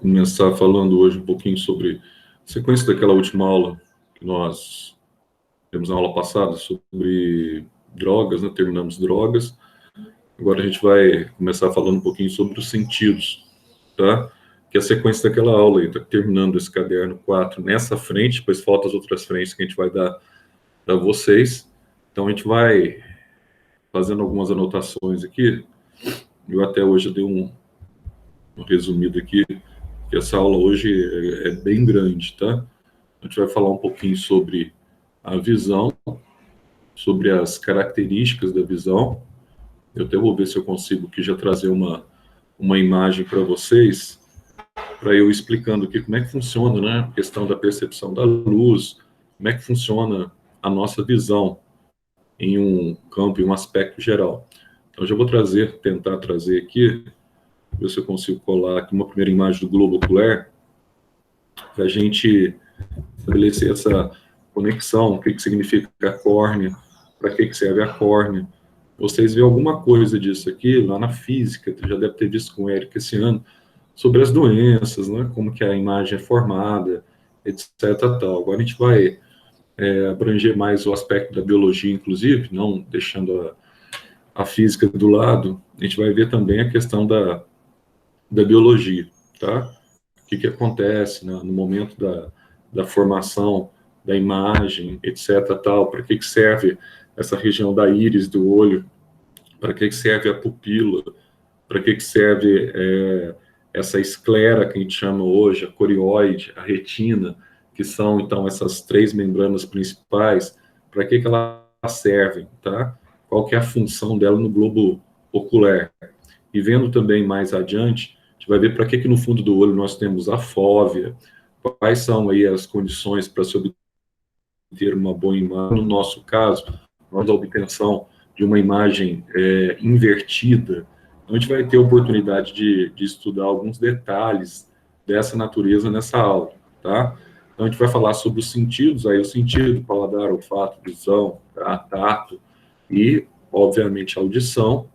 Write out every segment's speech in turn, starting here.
começar falando hoje um pouquinho sobre a sequência daquela última aula que nós temos na aula passada sobre drogas, né? Terminamos drogas. Agora a gente vai começar falando um pouquinho sobre os sentidos, tá? Que é a sequência daquela aula aí, tá terminando esse caderno 4 nessa frente, depois faltam as outras frentes que a gente vai dar para vocês. Então a gente vai fazendo algumas anotações aqui. Eu até hoje dei um resumido aqui, que essa aula hoje é bem grande, tá? A gente vai falar um pouquinho sobre a visão, sobre as características da visão. Eu até vou ver se eu consigo aqui já trazer uma imagem para vocês, para eu explicando aqui como é que funciona, né? A questão da percepção da luz, como é que funciona a nossa visão em um campo, em um aspecto geral. Então, eu já vou tentar trazer aqui, ver se eu consigo colar aqui uma primeira imagem do globo ocular, para a gente estabelecer essa conexão, o que significa a córnea, para que serve a córnea. Vocês vêem alguma coisa disso aqui lá na física, já deve ter visto com o Eric esse ano, sobre as doenças, né, como que a imagem é formada, etc. Tal. Agora a gente vai abranger mais o aspecto da biologia, inclusive, não deixando a física do lado, a gente vai ver também a questão da biologia, tá? O que acontece, né, no momento da formação da imagem, etc. Tal, para que serve essa região da íris do olho, para que serve a pupila, para que serve essa esclera que a gente chama hoje, a corióide, a retina, que são, então, essas três membranas principais, para que elas servem, tá? Qual que é a função dela no globo ocular. E vendo também mais adiante, a gente vai ver para que no fundo do olho nós temos a fóvea, quais são aí as condições para se obter uma boa imagem. No nosso caso, nós a obtenção de uma imagem invertida. Então, a gente vai ter a oportunidade de estudar alguns detalhes dessa natureza nessa aula, tá? Então, a gente vai falar sobre os sentidos, aí o sentido, paladar, olfato, visão, tá? Tato e, obviamente, a audição,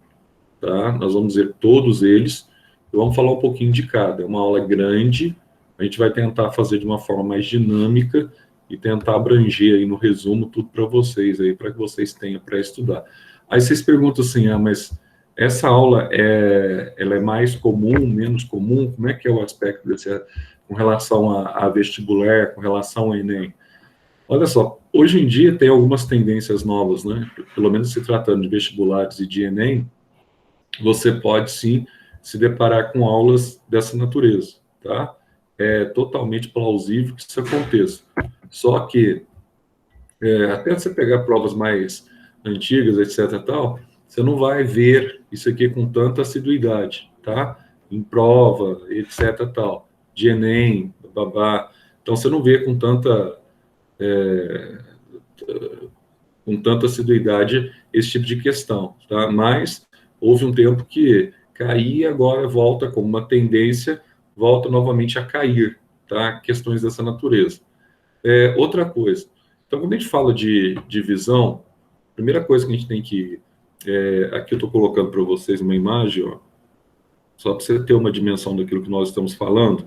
tá? Nós vamos ver todos eles e vamos falar um pouquinho de cada. É uma aula grande, a gente vai tentar fazer de uma forma mais dinâmica e tentar abranger aí no resumo tudo para vocês aí, para que vocês tenham para estudar. Aí vocês perguntam assim, mas essa aula ela é mais comum, menos comum? Como é que é o aspecto desse, com relação a vestibular, com relação ao Enem? Olha só, hoje em dia tem algumas tendências novas, né? Pelo menos se tratando de vestibulares e de Enem, você pode sim se deparar com aulas dessa natureza, tá? É totalmente plausível que isso aconteça. Só que, até você pegar provas mais antigas, etc. tal, você não vai ver isso aqui com tanta assiduidade, tá? Em prova, etc. tal, de Enem, babá. Então, você não vê com tanta assiduidade esse tipo de questão, tá? Mas houve um tempo que caía, agora volta como uma tendência, volta novamente a cair, tá? Questões dessa natureza. Outra coisa, então quando a gente fala de visão, a primeira coisa que a gente tem que, aqui eu estou colocando para vocês uma imagem, ó, só para você ter uma dimensão daquilo que nós estamos falando,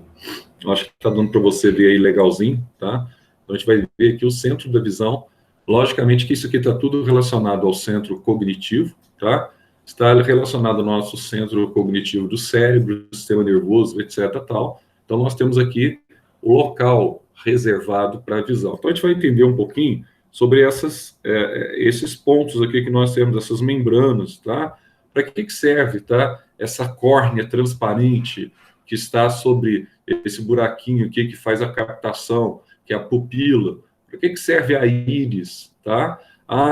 eu acho que está dando para você ver aí legalzinho, tá? Então a gente vai ver aqui o centro da visão. Logicamente que isso aqui está tudo relacionado ao centro cognitivo, tá? Está relacionado ao nosso centro cognitivo do cérebro, do sistema nervoso, etc. Tal. Então nós temos aqui o local reservado para a visão. Então a gente vai entender um pouquinho sobre esses pontos aqui que nós temos, essas membranas, tá? Para que serve, tá? Essa córnea transparente que está sobre esse buraquinho aqui que faz a captação, que é a pupila. Para que serve a íris, tá?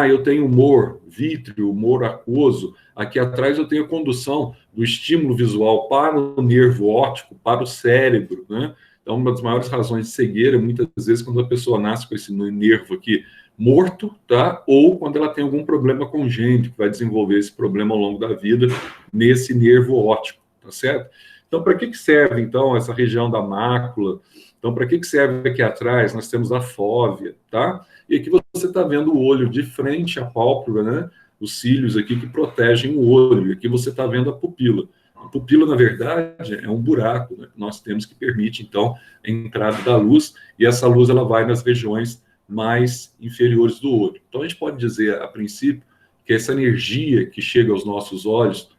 Eu tenho humor vítreo, humor aquoso. Aqui atrás eu tenho a condução do estímulo visual para o nervo óptico, para o cérebro, né? Então, uma das maiores razões de cegueira, muitas vezes, quando a pessoa nasce com esse nervo aqui morto, tá? Ou quando ela tem algum problema congênito, que vai desenvolver esse problema ao longo da vida nesse nervo óptico, tá certo? Então, para que serve, então, essa região da mácula? Então, para que serve aqui atrás? Nós temos a fóvea, tá? E aqui você está vendo o olho de frente à pálpebra, né? Os cílios aqui que protegem o olho. E aqui você está vendo a pupila. A pupila, na verdade, é um buraco, né, que nós temos que permite, então, a entrada da luz, e essa luz ela vai nas regiões mais inferiores do olho. Então, a gente pode dizer, a princípio, que essa energia que chega aos nossos olhos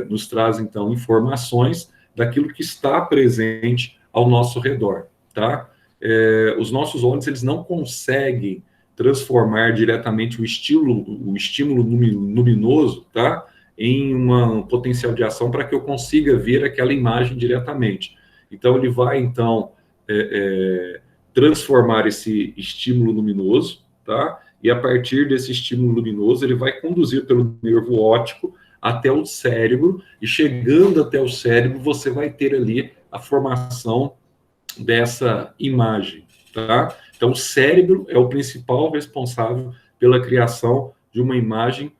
nos traz, então, informações daquilo que está presente ao nosso redor, tá? Os nossos olhos, eles não conseguem transformar diretamente o estímulo luminoso, tá? Em um potencial de ação para que eu consiga ver aquela imagem diretamente. Então, ele vai, então, transformar esse estímulo luminoso, tá? E a partir desse estímulo luminoso, ele vai conduzir pelo nervo óptico até o cérebro, e chegando até o cérebro, você vai ter ali a formação dessa imagem, tá? Então, o cérebro é o principal responsável pela criação de uma imagem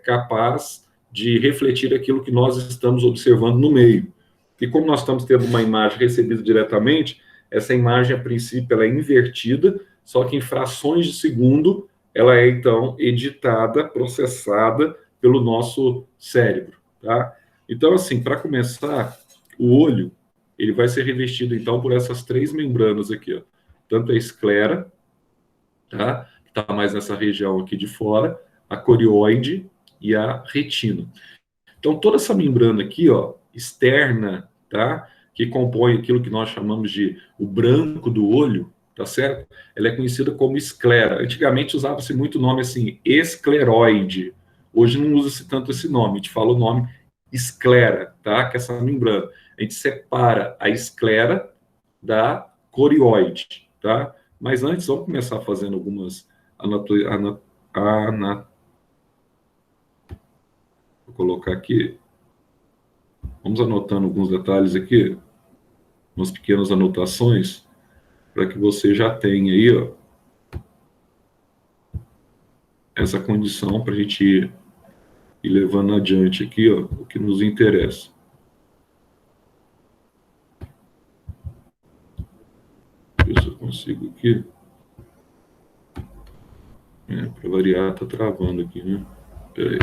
capaz de refletir aquilo que nós estamos observando no meio. E como nós estamos tendo uma imagem recebida diretamente, essa imagem, a princípio, ela é invertida, só que em frações de segundo, ela é, então, editada, processada pelo nosso cérebro, tá? Então, assim, para começar, o olho, ele vai ser revestido, então, por essas três membranas aqui, ó. Tanto a esclera, tá? Que está mais nessa região aqui de fora, a corióide e a retina. Então, toda essa membrana aqui, ó, externa, tá? Que compõe aquilo que nós chamamos de o branco do olho, tá certo? Ela é conhecida como esclera. Antigamente usava-se muito o nome assim, escleróide. Hoje não usa-se tanto esse nome, a gente fala o nome esclera, tá? Que é essa membrana. A gente separa a esclera da corióide, tá? Mas antes, vamos começar fazendo algumas vou colocar aqui. Vamos anotando alguns detalhes aqui, umas pequenas anotações, para que você já tenha aí, ó, essa condição para a gente ir levando adiante aqui, ó, o que nos interessa. Ver se eu consigo aqui. Para variar, tá travando aqui, né? Espera aí.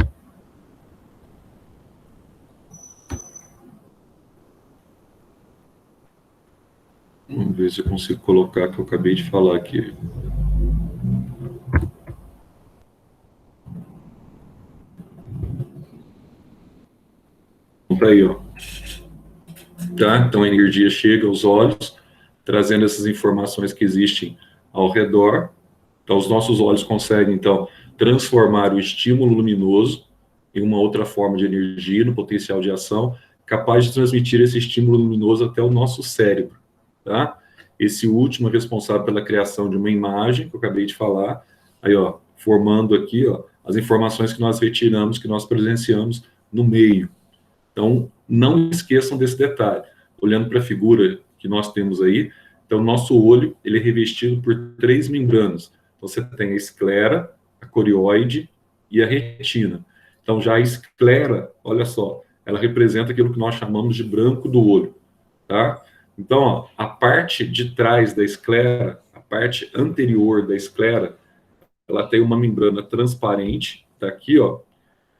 Vamos ver se eu consigo colocar o que eu acabei de falar aqui. Tá aí, ó. Tá? Então a energia chega aos olhos, trazendo essas informações que existem ao redor. Então os nossos olhos conseguem, então, transformar o estímulo luminoso em uma outra forma de energia, no potencial de ação, capaz de transmitir esse estímulo luminoso até o nosso cérebro, tá? Esse último é responsável pela criação de uma imagem, que eu acabei de falar, aí, ó, formando aqui, ó, as informações que nós retiramos, que nós presenciamos no meio. Então, não esqueçam desse detalhe. Olhando para a figura que nós temos aí, então, nosso olho, ele é revestido por três membranas. Então, você tem a esclera, a corióide e a retina. Então, já a esclera, olha só, ela representa aquilo que nós chamamos de branco do olho, tá? Então, ó, a parte de trás da esclera, a parte anterior da esclera, ela tem uma membrana transparente, tá aqui, ó,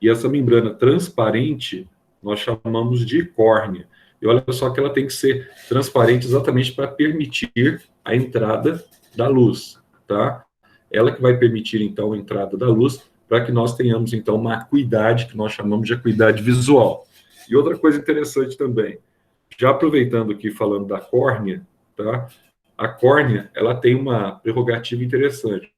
e essa membrana transparente nós chamamos de córnea. E olha só que ela tem que ser transparente exatamente para permitir a entrada da luz, tá? Ela que vai permitir, então, a entrada da luz para que nós tenhamos, então, uma acuidade que nós chamamos de acuidade visual. E outra coisa interessante também, já aproveitando aqui falando da córnea, tá? A córnea, ela tem uma prerrogativa interessante.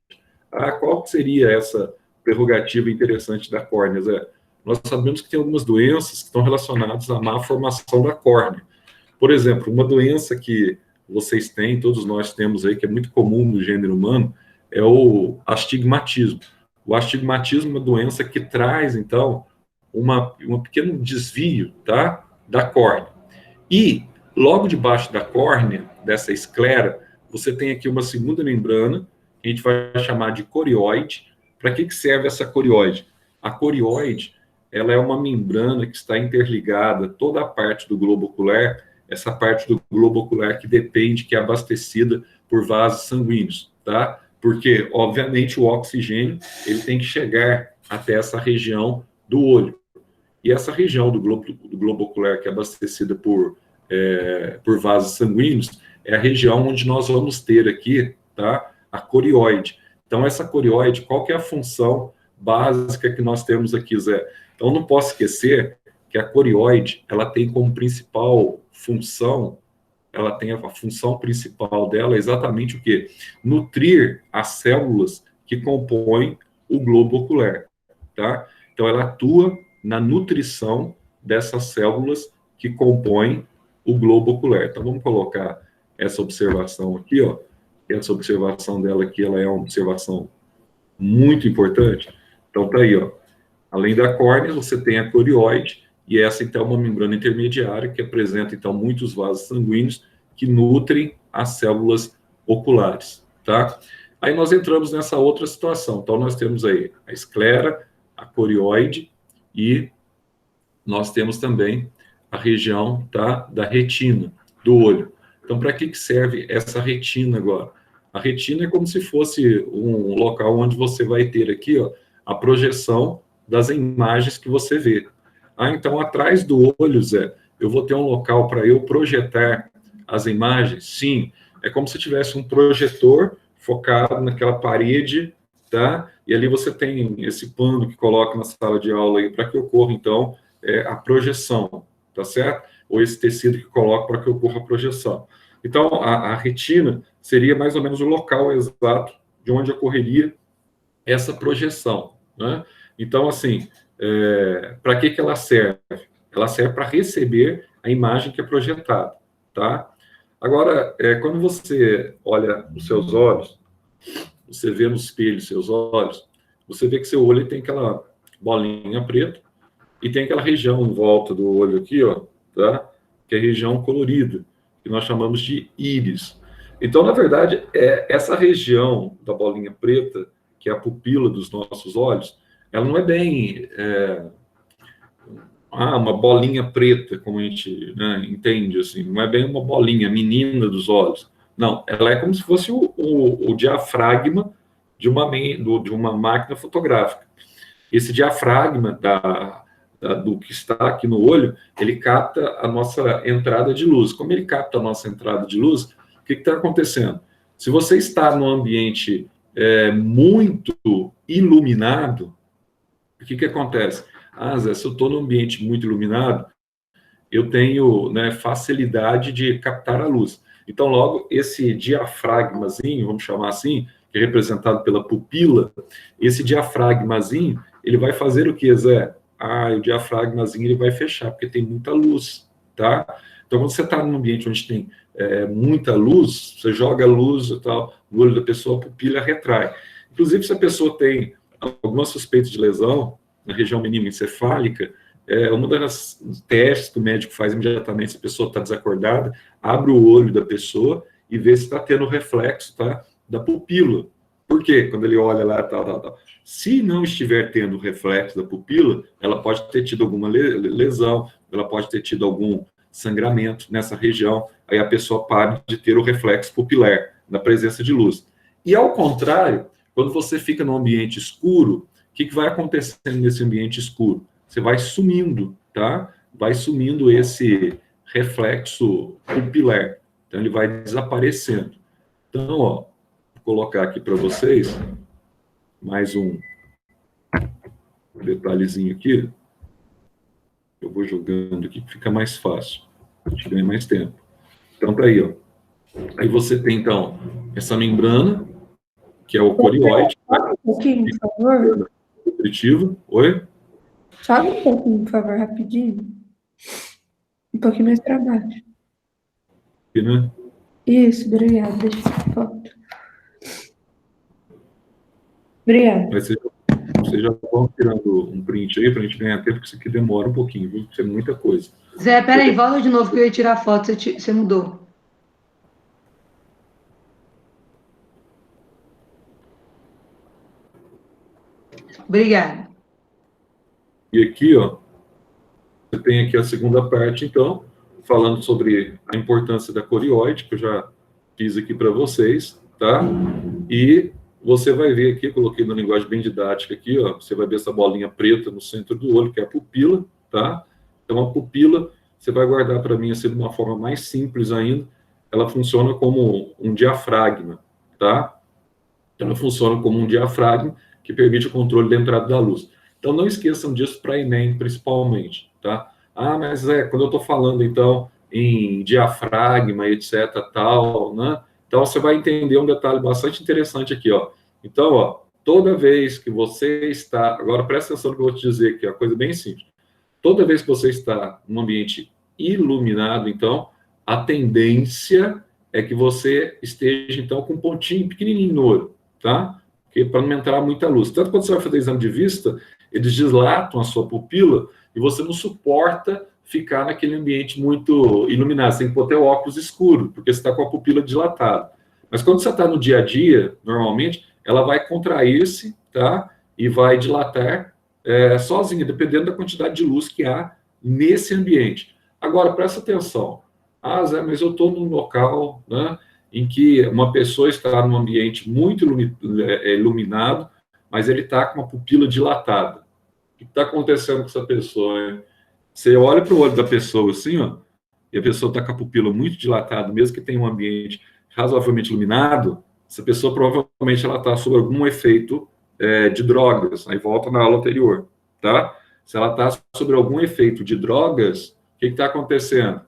Qual seria essa prerrogativa interessante da córnea, Zé? Nós sabemos que tem algumas doenças que estão relacionadas à má formação da córnea. Por exemplo, uma doença que vocês têm, todos nós temos aí, que é muito comum no gênero humano, é o astigmatismo. O astigmatismo é uma doença que traz, então, um pequeno desvio, tá, da córnea. E, logo debaixo da córnea, dessa esclera, você tem aqui uma segunda membrana, que a gente vai chamar de corióide. Para que serve essa corióide? A corióide, ela é uma membrana que está interligada, toda a parte do globo ocular, essa parte do globo ocular que depende, que é abastecida por vasos sanguíneos, tá? Porque, obviamente, o oxigênio, ele tem que chegar até essa região do olho. E essa região do globo ocular, que é abastecida por vasos sanguíneos, é a região onde nós vamos ter aqui, tá, a corióide. Então, essa corióide, qual que é a função básica que nós temos aqui, Zé? Então, não posso esquecer que a corióide, ela tem como principal função, ela tem a função principal dela é exatamente o quê? Nutrir as células que compõem o globo ocular, tá? Então, ela atua na nutrição dessas células que compõem o globo ocular. Então, vamos colocar essa observação aqui, ó. Essa observação dela aqui, ela é uma observação muito importante. Então, tá aí, ó. Além da córnea, você tem a corióide, e essa, então, é uma membrana intermediária que apresenta, então, muitos vasos sanguíneos que nutrem as células oculares, tá? Aí nós entramos nessa outra situação. Então, nós temos aí a esclera, a corióide, e nós temos também a região, tá, da retina, do olho. Então, para que serve essa retina agora? A retina é como se fosse um local onde você vai ter aqui, ó, a projeção das imagens que você vê. Ah, então, atrás do olho, Zé, eu vou ter um local para eu projetar as imagens? Sim, é como se tivesse um projetor focado naquela parede, tá? E ali você tem esse pano que coloca na sala de aula aí para que ocorra, então, a projeção, tá certo? Ou esse tecido que coloca para que ocorra a projeção. Então, a retina seria mais ou menos o local exato de onde ocorreria essa projeção, né? Então, assim, para que ela serve? Ela serve para receber a imagem que é projetada, tá? Agora, quando você olha os seus olhos, você vê no espelho seus olhos, você vê que seu olho tem aquela bolinha preta e tem aquela região em volta do olho aqui, ó, tá? Que é a região colorida, que nós chamamos de íris. Então, na verdade, essa região da bolinha preta, que é a pupila dos nossos olhos, ela não é bem uma bolinha preta, como a gente, né, entende, assim, não é bem uma bolinha, menina dos olhos. Não, ela é como se fosse o diafragma de uma máquina fotográfica. Esse diafragma do que está aqui no olho, ele capta a nossa entrada de luz. Como ele capta a nossa entrada de luz, o que está acontecendo? Se você está num ambiente muito iluminado, o que acontece? Zé, se eu estou num ambiente muito iluminado, eu tenho, né, facilidade de captar a luz. Então, logo, esse diafragmazinho, vamos chamar assim, que é representado pela pupila, esse diafragmazinho, ele vai fazer o que, Zé? O diafragmazinho ele vai fechar, porque tem muita luz, tá? Então, quando você está num ambiente onde tem muita luz, você joga luz e tal, no olho da pessoa, a pupila retrai. Inclusive, se a pessoa tem alguma suspeita de lesão na região meningoencefálica, uma das testes que o médico faz imediatamente, se a pessoa está desacordada, abre o olho da pessoa e vê se está tendo reflexo, tá, da pupila. Por quê? Quando ele olha lá, tal. Se não estiver tendo reflexo da pupila, ela pode ter tido alguma lesão, ela pode ter tido algum sangramento nessa região, aí a pessoa para de ter o reflexo pupilar na presença de luz. E ao contrário, quando você fica num ambiente escuro, o que vai acontecendo nesse ambiente escuro? Você vai sumindo, tá? Vai sumindo esse reflexo pupilar. Então, ele vai desaparecendo. Então, ó, vou colocar aqui para vocês mais um detalhezinho aqui. Eu vou jogando aqui que fica mais fácil. A gente ganha mais tempo. Então, tá aí, ó. Aí você tem, então, essa membrana, que é o corióide. Sobe um pouquinho, por favor. Nutritiva. Oi? Sobe um pouquinho, por favor, rapidinho. Um pouquinho mais para baixo. Aqui, né? Isso, obrigada. Deixa eu foto. Obrigada. Mas vocês já estão tirando um print aí para a gente ganhar tempo, porque isso aqui demora um pouquinho, viu? Isso é muita coisa. Zé, peraí, volta de novo que eu ia tirar foto, você mudou. Obrigada. E aqui, ó, você tem aqui a segunda parte, então, falando sobre a importância da corióide, que eu já fiz aqui para vocês, tá? E você vai ver aqui, coloquei na linguagem bem didática aqui, ó, você vai ver essa bolinha preta no centro do olho, que é a pupila, tá? Então, a pupila, você vai guardar para mim assim, de uma forma mais simples ainda, ela funciona como um diafragma, tá? Ela funciona como um diafragma que permite o controle da entrada da luz. Então, não esqueçam disso para Enem, principalmente, tá? Ah, mas quando eu estou falando, então, em diafragma, etc, tal, né? Então, você vai entender um detalhe bastante interessante aqui, ó. Então, ó, toda vez que você está... Agora, presta atenção no que eu vou te dizer aqui, ó, coisa bem simples. Toda vez que você está num ambiente iluminado, então, a tendência é que você esteja, então, com um pontinho pequenininho no olho, tá? Para não entrar muita luz. Tanto quando você vai fazer exame de vista, eles dilatam a sua pupila e você não suporta ficar naquele ambiente muito iluminado. Você tem que pôr até o óculos escuro, porque você está com a pupila dilatada. Mas quando você está no dia a dia, normalmente, ela vai contrair-se, tá? E vai dilatar sozinha, dependendo da quantidade de luz que há nesse ambiente. Agora, presta atenção. Ah, Zé, mas eu estou num local, né, em que uma pessoa está num ambiente muito iluminado, mas ele está com uma pupila dilatada. O que está acontecendo com essa pessoa? Hein? Você olha para o olho da pessoa assim, ó, e a pessoa está com a pupila muito dilatada, mesmo que tenha um ambiente razoavelmente iluminado, essa pessoa provavelmente ela está sob algum efeito de drogas. Aí volta na aula anterior, tá? Se ela está sob algum efeito de drogas, o que está acontecendo?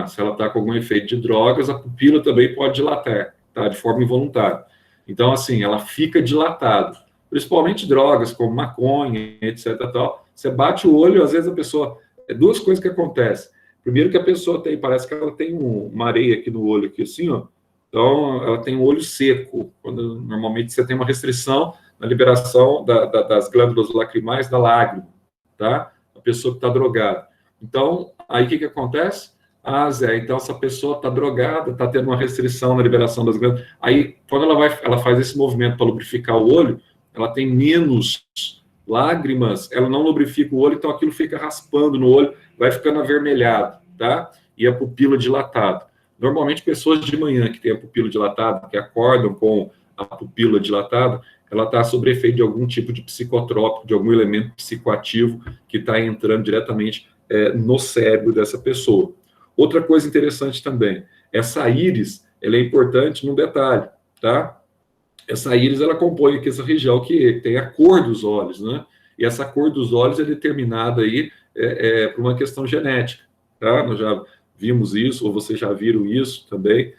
Se ela está com algum efeito de drogas, a pupila também pode dilatar, tá? De forma involuntária. Então, assim, ela fica dilatada. Principalmente drogas, como maconha, etc. Tal. Você bate o olho, às vezes a pessoa... duas coisas que acontecem. Primeiro que a pessoa tem, parece que ela tem uma areia aqui no olho, aqui assim, ó. Então, ela tem um olho seco. Quando normalmente você tem uma restrição na liberação das glândulas lacrimais da lágrima, tá? A pessoa que está drogada. Então, aí o que acontece? Zé, então essa pessoa está drogada, está tendo uma restrição na liberação das glândulas. Aí, quando ela faz esse movimento para lubrificar o olho, ela tem menos lágrimas, ela não lubrifica o olho, então aquilo fica raspando no olho, vai ficando avermelhado, tá? E a pupila dilatada. Normalmente, pessoas de manhã que têm a pupila dilatada, que acordam com a pupila dilatada, ela está sob efeito de algum tipo de psicotrópico, de algum elemento psicoativo que está entrando diretamente no cérebro dessa pessoa. Outra coisa interessante também, essa íris, ela é importante num detalhe, tá? Essa íris, ela compõe aqui essa região que tem a cor dos olhos, né? E essa cor dos olhos é determinada aí por uma questão genética, tá? Nós já vimos isso, ou vocês já viram isso também,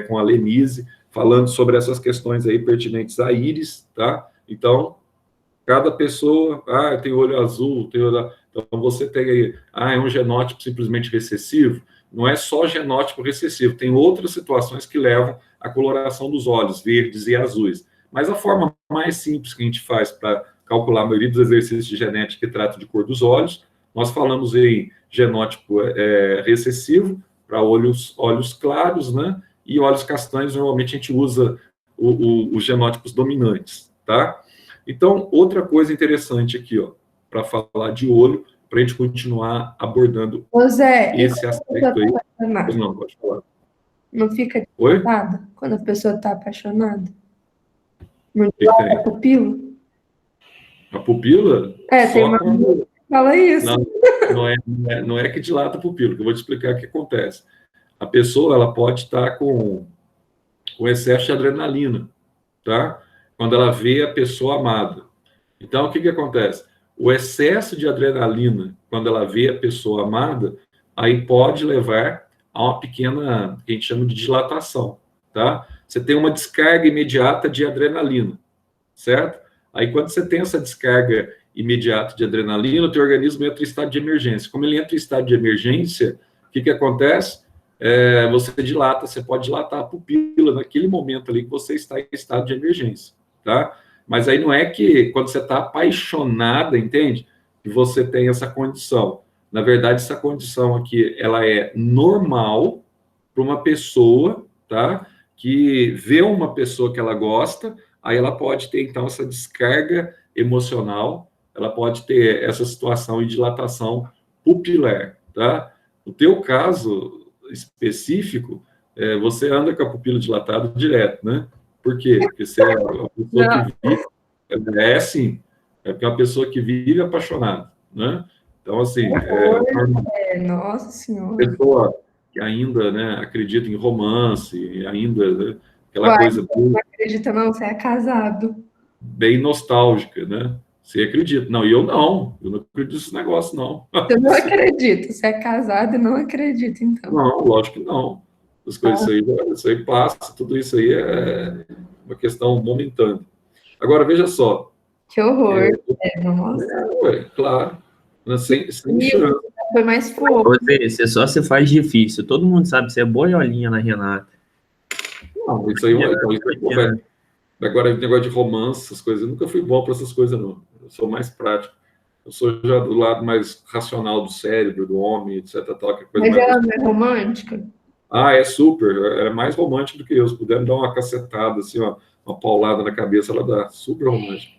com a Lenise, falando sobre essas questões aí pertinentes à íris, tá? Então, cada pessoa, tem olho azul, tem olho... Então, você tem aí, é um genótipo simplesmente recessivo. Não é só genótipo recessivo, tem outras situações que levam à coloração dos olhos, verdes e azuis. Mas a forma mais simples que a gente faz para calcular a maioria dos exercícios de genética que trata de cor dos olhos, nós falamos em genótipo recessivo, para olhos claros, né? E olhos castanhos, normalmente a gente usa os genótipos dominantes, tá? Então, outra coisa interessante aqui, ó, para falar de olho, para a gente continuar abordando esse aspecto aí. Não, pode falar. Não fica dilatada quando a pessoa está apaixonada? Não dilata a pupila? A pupila? Tem uma que fala isso. Não é que dilata a pupila, que eu vou te explicar o que acontece. A pessoa, ela pode estar com excesso de adrenalina, tá? Quando ela vê a pessoa amada. Então, o que acontece? O excesso de adrenalina, quando ela vê a pessoa amada, aí pode levar a uma pequena, que a gente chama de dilatação, tá? Você tem uma descarga imediata de adrenalina, certo? Aí, quando você tem essa descarga imediata de adrenalina, o teu organismo entra em estado de emergência. Como ele entra em estado de emergência, o que acontece? Você dilata, você pode dilatar a pupila naquele momento ali que você está em estado de emergência, tá? Mas aí não é que quando você está apaixonada, entende? Que você tem essa condição. Na verdade, essa condição aqui, ela é normal para uma pessoa, tá? Que vê uma pessoa que ela gosta, aí ela pode ter, então, essa descarga emocional, ela pode ter essa situação de dilatação pupilar, tá? No teu caso específico, você anda com a pupila dilatada direto, né? Por quê? Porque você é uma pessoa que vive... assim, é porque é uma pessoa que vive apaixonada, né? Então, assim, Nossa Senhora. pessoa que ainda, né, acredita em romance, ainda, né, aquela Uai, coisa não acredita não, você é casado. bem nostálgica, né? Você acredita. Não, e eu não acredito nesse negócio, não. Você não acredita, você é casado e não acredita, então. Não, lógico que não. As coisas isso aí passa, tudo isso aí é uma questão momentânea. Agora, veja só. Que horror. Nossa. Ué, claro. Sem chance. Foi mais fofo. Você só se faz difícil. Todo mundo sabe que você é boiolinha na Renata. Não, isso aí é velho. Agora, negócio de romance, essas coisas, eu nunca fui bom para essas coisas, não. Eu sou mais prático. Eu sou já do lado mais racional do cérebro, do homem, etc. Tal, que coisa Mas mais... ela não é romântica? Ah, é super. É mais romântico do que eu. Se puder me dar uma cacetada, assim, ó, uma paulada na cabeça, ela dá. Super romântico.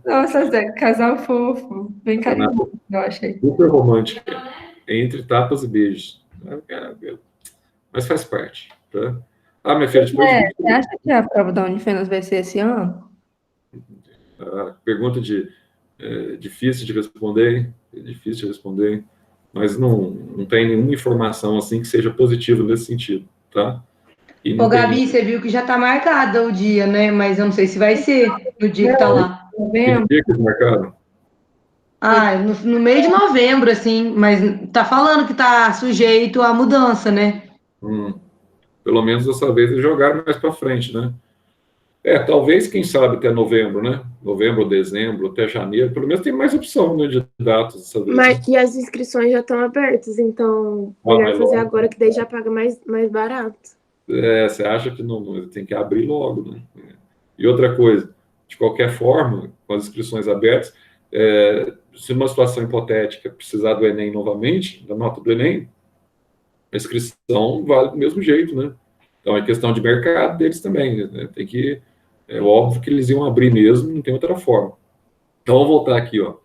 Nossa, Zé, casal fofo. Bem carinhoso, eu achei. Super romântica. Entre tapas e beijos. Mas faz parte, tá? Ah, minha filha, depois... Você acha que a prova da Unifenas vai ser esse ano? Pergunta difícil de responder, mas não tem nenhuma informação assim que seja positiva nesse sentido, tá? Ô, Gabi, você viu que já tá marcado o dia, né? Mas eu não sei se vai ser no dia que tá lá. Que dia que marcaram? Ah, no meio de novembro, assim, mas tá falando que tá sujeito à mudança, né? Pelo menos dessa vez eles jogaram mais para frente, né? Talvez, quem sabe, até novembro, né? Novembro, dezembro, até janeiro, pelo menos tem mais opção, né, de datas dessa vez. Mas, e as inscrições já estão abertas, então melhor fazer agora, que daí já paga mais barato. Você acha que não tem que abrir logo, né? E outra coisa, de qualquer forma, com as inscrições abertas, se numa situação hipotética precisar do Enem novamente, da nota do Enem, a inscrição vale do mesmo jeito, né? Então é questão de mercado deles também, né? Tem que... É óbvio que eles iam abrir mesmo, não tem outra forma. Então, vamos voltar aqui, ó.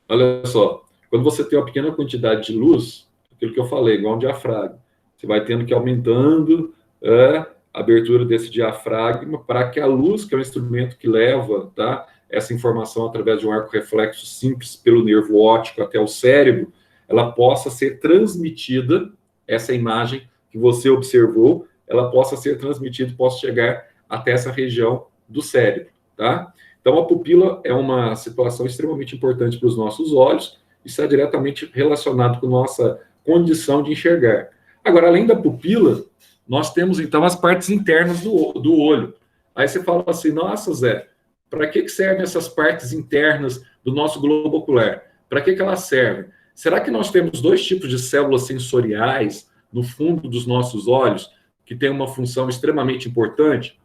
Olha só, quando você tem uma pequena quantidade de luz, aquilo que eu falei, igual um diafragma, você vai tendo que ir aumentando a abertura desse diafragma para que a luz, que é um instrumento que leva, tá, essa informação através de um arco reflexo simples pelo nervo óptico até o cérebro, ela possa ser transmitida, essa imagem que você observou, ela possa ser transmitida, possa chegar até essa região do cérebro, tá? Então, a pupila é uma situação extremamente importante para os nossos olhos, e está diretamente relacionado com nossa condição de enxergar. Agora, além da pupila, nós temos, então, as partes internas do olho. Aí você fala assim, nossa, Zé, para que servem essas partes internas do nosso globo ocular? Para que elas servem? Será que nós temos dois tipos de células sensoriais no fundo dos nossos olhos, que tem uma função extremamente importante?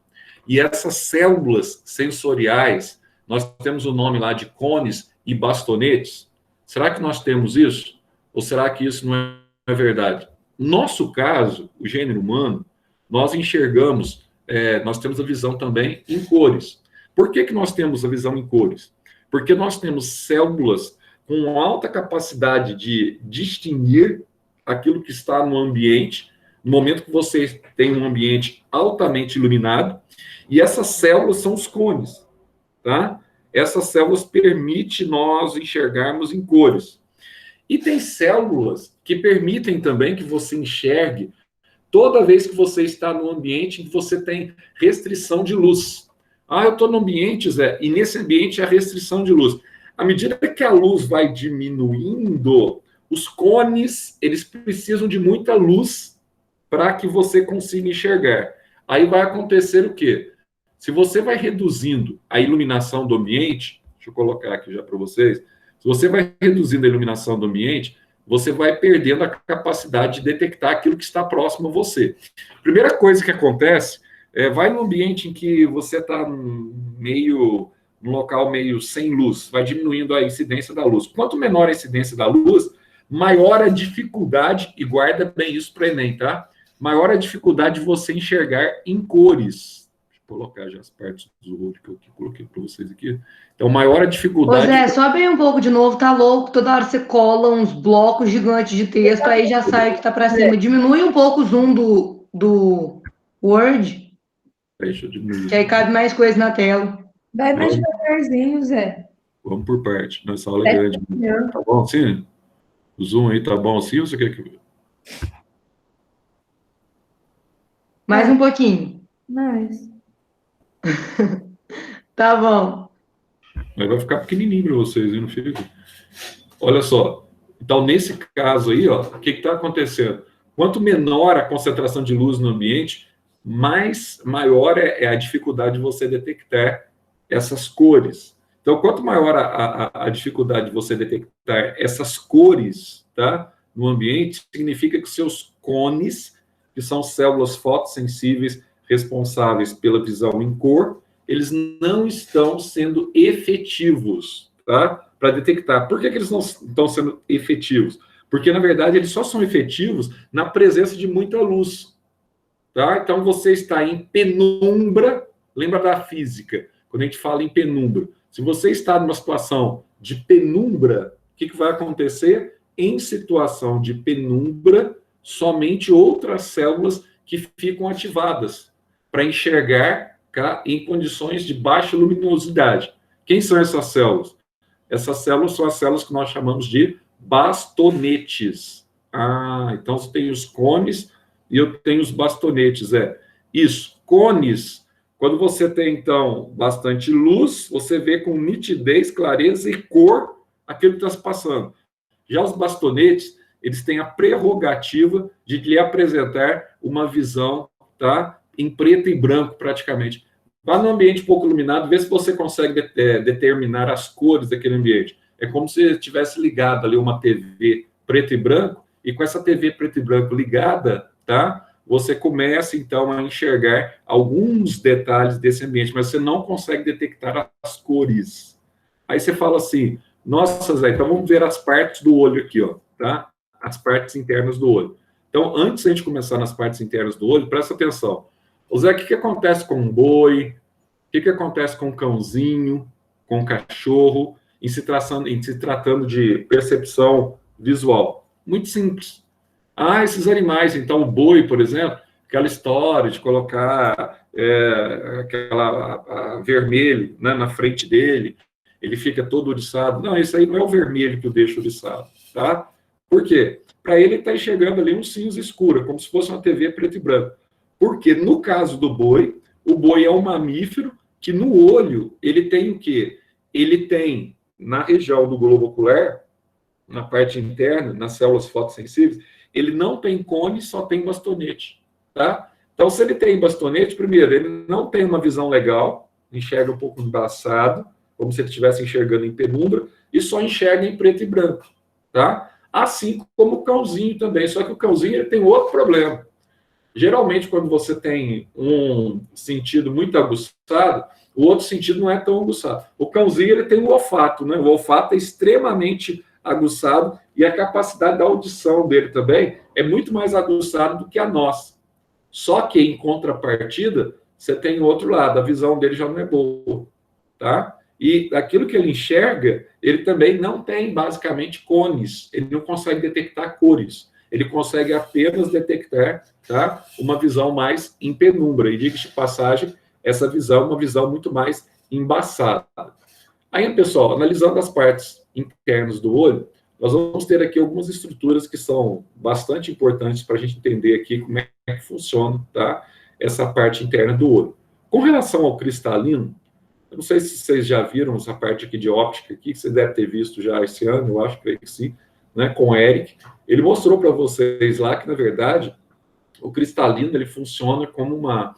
E essas células sensoriais, nós temos o nome lá de cones e bastonetes. Será que nós temos isso? Ou será que isso não é verdade? No nosso caso, o gênero humano, nós enxergamos, nós temos a visão também em cores. Por que nós temos a visão em cores? Porque nós temos células com alta capacidade de distinguir aquilo que está no ambiente, no momento que você tem um ambiente altamente iluminado, e essas células são os cones, tá? Essas células permitem nós enxergarmos em cores. E tem células que permitem também que você enxergue toda vez que você está no ambiente em que você tem restrição de luz. Ah, eu estou no ambiente, Zé, e nesse ambiente há restrição de luz. À medida que a luz vai diminuindo, os cones, eles precisam de muita luz para que você consiga enxergar. Aí vai acontecer o quê? Se você vai reduzindo a iluminação do ambiente, deixa eu colocar aqui já para vocês, se você vai reduzindo a iluminação do ambiente, você vai perdendo a capacidade de detectar aquilo que está próximo a você. Primeira coisa que acontece, vai no ambiente em que você está num local meio sem luz, vai diminuindo a incidência da luz. Quanto menor a incidência da luz, maior a dificuldade, e guarda bem isso para o Enem, tá? Maior a dificuldade de você enxergar em cores. Deixa eu colocar já as partes do olho que eu coloquei para vocês aqui. Então, maior a dificuldade... Ô Zé, sobe aí um pouco de novo, tá louco? Toda hora você cola uns blocos gigantes de texto, aí já sai o que tá para cima. Diminui um pouco o zoom do Word, Deixa eu diminuir. que aí cabe mais coisa na tela. Vai mais devagarzinho, Zé. Vamos por parte. Nossa aula é grande. Tá bom, sim? O zoom aí tá bom assim ou você quer que... Mais um pouquinho. Mais. Tá bom. Mas vai ficar pequenininho para vocês, hein? Não fica? Olha só. Então, nesse caso aí, ó, o que está acontecendo? Quanto menor a concentração de luz no ambiente, maior é a dificuldade de você detectar essas cores. Então, quanto maior a dificuldade de você detectar essas cores, tá, no ambiente, significa que seus cones, que são células fotossensíveis responsáveis pela visão em cor, eles não estão sendo efetivos, tá, para detectar. Por que eles não estão sendo efetivos? Porque, na verdade, eles só são efetivos na presença de muita luz. Tá? Então, você está em penumbra, lembra da física, quando a gente fala em penumbra. Se você está numa situação de penumbra, o que vai acontecer? Em situação de penumbra, somente outras células que ficam ativadas para enxergar, tá, em condições de baixa luminosidade. Quem são essas células? Essas células são as células que nós chamamos de bastonetes. Então você tem os cones e eu tenho os bastonetes. Isso. Cones, quando você tem, então, bastante luz, você vê com nitidez, clareza e cor aquilo que está se passando. Já os bastonetes, eles têm a prerrogativa de lhe apresentar uma visão, tá, em preto e branco, praticamente. Vá num ambiente pouco iluminado, vê se você consegue determinar as cores daquele ambiente. É como se tivesse ligado ali uma TV preto e branco, e com essa TV preto e branco ligada, tá, você começa, então, a enxergar alguns detalhes desse ambiente, mas você não consegue detectar as cores. Aí você fala assim, nossa, Zé, então vamos ver as partes do olho aqui, ó, tá? As partes internas do olho. Então, antes de a gente começar nas partes internas do olho, presta atenção. O Zé, o que acontece com um boi? O que acontece com um cãozinho, com um cachorro, em se tratando de percepção visual? Muito simples. Esses animais, então, o boi, por exemplo, aquela história de colocar aquela vermelho, né, na frente dele, ele fica todo oriçado. Não, isso aí não é o vermelho que o deixa oriçado, tá? Por quê? Para ele está enxergando ali um cinza escuro, como se fosse uma TV preto e branco. Porque, no caso do boi, o boi é um mamífero que no olho ele tem o quê? Ele tem, na região do globo ocular, na parte interna, nas células fotossensíveis, ele não tem cone, só tem bastonete, tá? Então, se ele tem bastonete, primeiro, ele não tem uma visão legal, enxerga um pouco embaçado, como se ele estivesse enxergando em penumbra, e só enxerga em preto e branco, tá? Assim como o cãozinho também, só que o cãozinho ele tem outro problema. Geralmente, quando você tem um sentido muito aguçado, o outro sentido não é tão aguçado. O cãozinho ele tem o olfato, né? O olfato é extremamente aguçado e a capacidade da audição dele também é muito mais aguçada do que a nossa. Só que, em contrapartida, você tem o outro lado, a visão dele já não é boa, tá? E aquilo que ele enxerga, ele também não tem, basicamente, cones. Ele não consegue detectar cores. Ele consegue apenas detectar, tá, uma visão mais em penumbra. E, diga-se de passagem, essa visão é uma visão muito mais embaçada. Aí, pessoal, analisando as partes internas do olho, nós vamos ter aqui algumas estruturas que são bastante importantes para a gente entender aqui como é que funciona, tá, essa parte interna do olho. Com relação ao cristalino, eu não sei se vocês já viram essa parte aqui de óptica aqui, que você deve ter visto já esse ano, eu acho que sim, né, com o Eric. Ele mostrou para vocês lá que, na verdade, o cristalino ele funciona como uma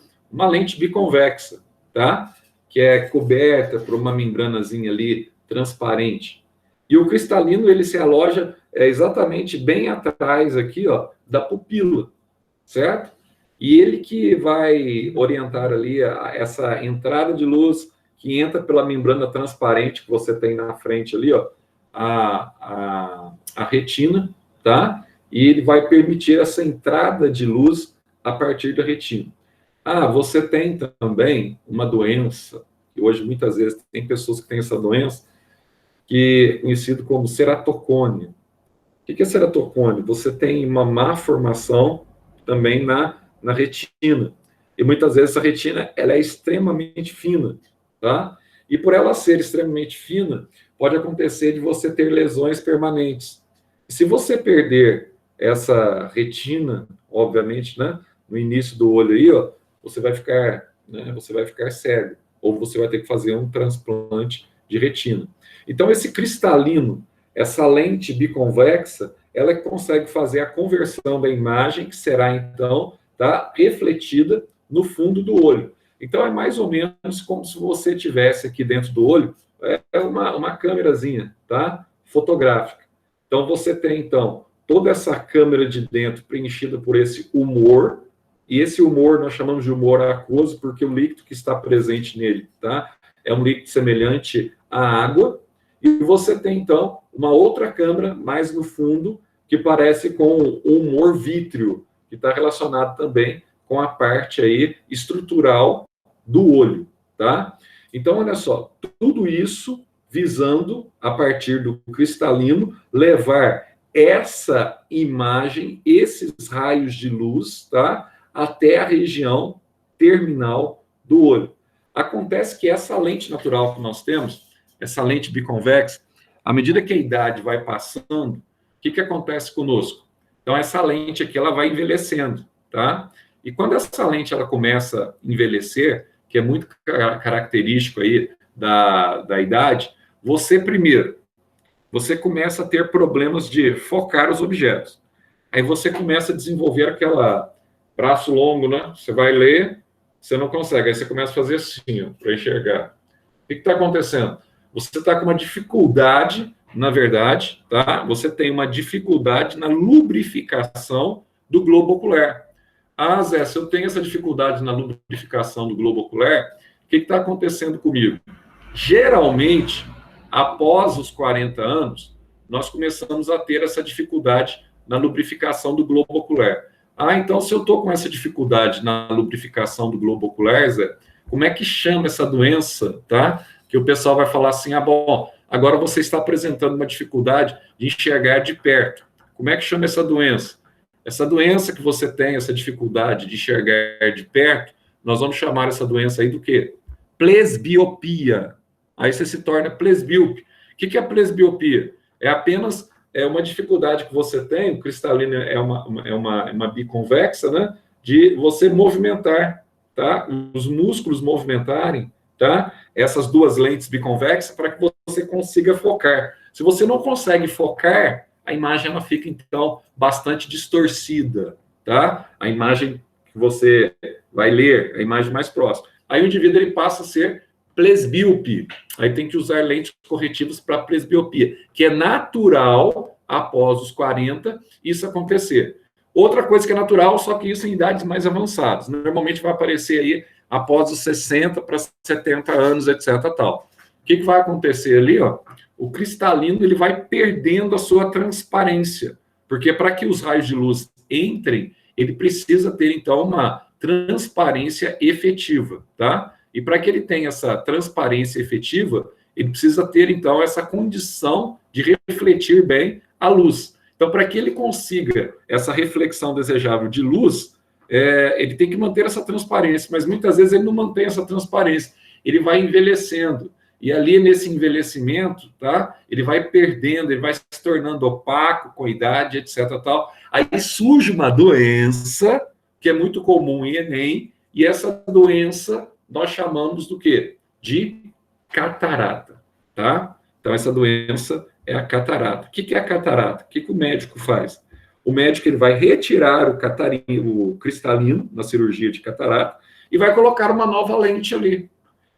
lente biconvexa, tá? Que é coberta por uma membranazinha ali transparente. E o cristalino ele se aloja exatamente bem atrás aqui, ó, da pupila, certo? E ele que vai orientar ali essa entrada de luz que entra pela membrana transparente que você tem na frente ali, ó, a retina, tá? E ele vai permitir essa entrada de luz a partir da retina. Você tem também uma doença, que hoje muitas vezes tem pessoas que têm essa doença, que é conhecido como ceratocone. O que é ceratocone? Você tem uma má formação também na retina. E muitas vezes essa retina ela é extremamente fina, tá? E por ela ser extremamente fina, pode acontecer de você ter lesões permanentes. Se você perder essa retina, obviamente, né, no início do olho aí, ó, você vai ficar, né, você vai ficar cego, ou você vai ter que fazer um transplante de retina. Então, esse cristalino, essa lente biconvexa, ela consegue fazer a conversão da imagem, que será, então, tá, refletida no fundo do olho. Então, é mais ou menos como se você tivesse aqui dentro do olho uma câmerazinha, tá, fotográfica. Então, você tem, então, toda essa câmera de dentro preenchida por esse humor, e esse humor nós chamamos de humor aquoso, porque o líquido que está presente nele, tá, é um líquido semelhante à água, e você tem, então, uma outra câmera mais no fundo, que parece com o humor vítreo, que está relacionado também com a parte aí estrutural do olho, tá? Então, olha só, tudo isso visando, a partir do cristalino, levar essa imagem, esses raios de luz, tá, até a região terminal do olho. Acontece que essa lente natural que nós temos, essa lente biconvexa, à medida que a idade vai passando, o que acontece conosco? Então, essa lente aqui, ela vai envelhecendo, tá? E quando essa lente, ela começa a envelhecer, que é muito característico aí da idade, você começa a ter problemas de focar os objetos. Aí você começa a desenvolver aquela braço longo, né? Você vai ler, você não consegue. Aí você começa a fazer assim, para enxergar. O que está acontecendo? Você está com uma dificuldade, na verdade, tá? Você tem uma dificuldade na lubrificação do globo ocular. Ah, Zé, se eu tenho essa dificuldade na lubrificação do globo ocular, o que está acontecendo comigo? Geralmente, após os 40 anos, nós começamos a ter essa dificuldade na lubrificação do globo ocular. Ah, então, se eu estou com essa dificuldade na lubrificação do globo ocular, Zé, como é que chama essa doença, tá? Que o pessoal vai falar assim, ah, bom, agora você está apresentando uma dificuldade de enxergar de perto. Como é que chama essa doença? Essa doença que você tem, essa dificuldade de enxergar de perto, nós vamos chamar essa doença aí do quê? Presbiopia. Aí você se torna presbíope. O que é presbiopia? É apenas uma dificuldade que você tem, o cristalino é uma biconvexa, né? De você movimentar, tá? Os músculos movimentarem, tá? Essas duas lentes biconvexas para que você consiga focar. Se você não consegue focar, a imagem ela fica, então, bastante distorcida, tá? A imagem que você vai ler, a imagem mais próxima. Aí o indivíduo ele passa a ser presbíope. Aí tem que usar lentes corretivas para presbiopia, que é natural, após os 40, isso acontecer. Outra coisa que é natural, só que isso em idades mais avançadas. Normalmente vai aparecer aí após os 60 para 70 anos, etc. Tal. O que vai acontecer ali, ó? O cristalino ele vai perdendo a sua transparência, porque para que os raios de luz entrem, ele precisa ter, então, uma transparência efetiva, tá? E para que ele tenha essa transparência efetiva, ele precisa ter, então, essa condição de refletir bem a luz. Então, para que ele consiga essa reflexão desejável de luz, ele tem que manter essa transparência, mas muitas vezes ele não mantém essa transparência, ele vai envelhecendo. E ali, nesse envelhecimento, tá? Ele vai perdendo, ele vai se tornando opaco com a idade, etc. Tal. Aí surge uma doença, que é muito comum em Enem, e essa doença nós chamamos do quê? De catarata, tá? Então, essa doença é a catarata. O que é a catarata? O que o médico faz? O médico ele vai retirar o cristalino na cirurgia de catarata e vai colocar uma nova lente ali.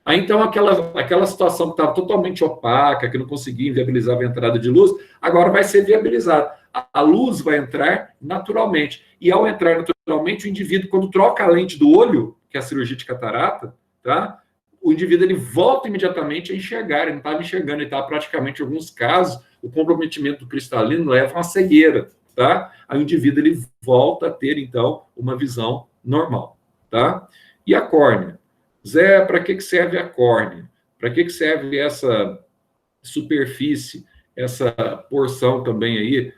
Aí, então, aquela situação que estava totalmente opaca, que não conseguia inviabilizar a entrada de luz, agora vai ser viabilizada. A luz vai entrar naturalmente. E, ao entrar naturalmente, o indivíduo, quando troca a lente do olho, que é a cirurgia de catarata, tá? O indivíduo ele volta imediatamente a enxergar. Ele não estava enxergando, ele estava praticamente, em alguns casos, o comprometimento do cristalino leva a uma cegueira. Tá? Aí o indivíduo ele volta a ter, então, uma visão normal. Tá? E a córnea? Zé, para que serve a córnea? Para que serve essa superfície, essa porção também aí,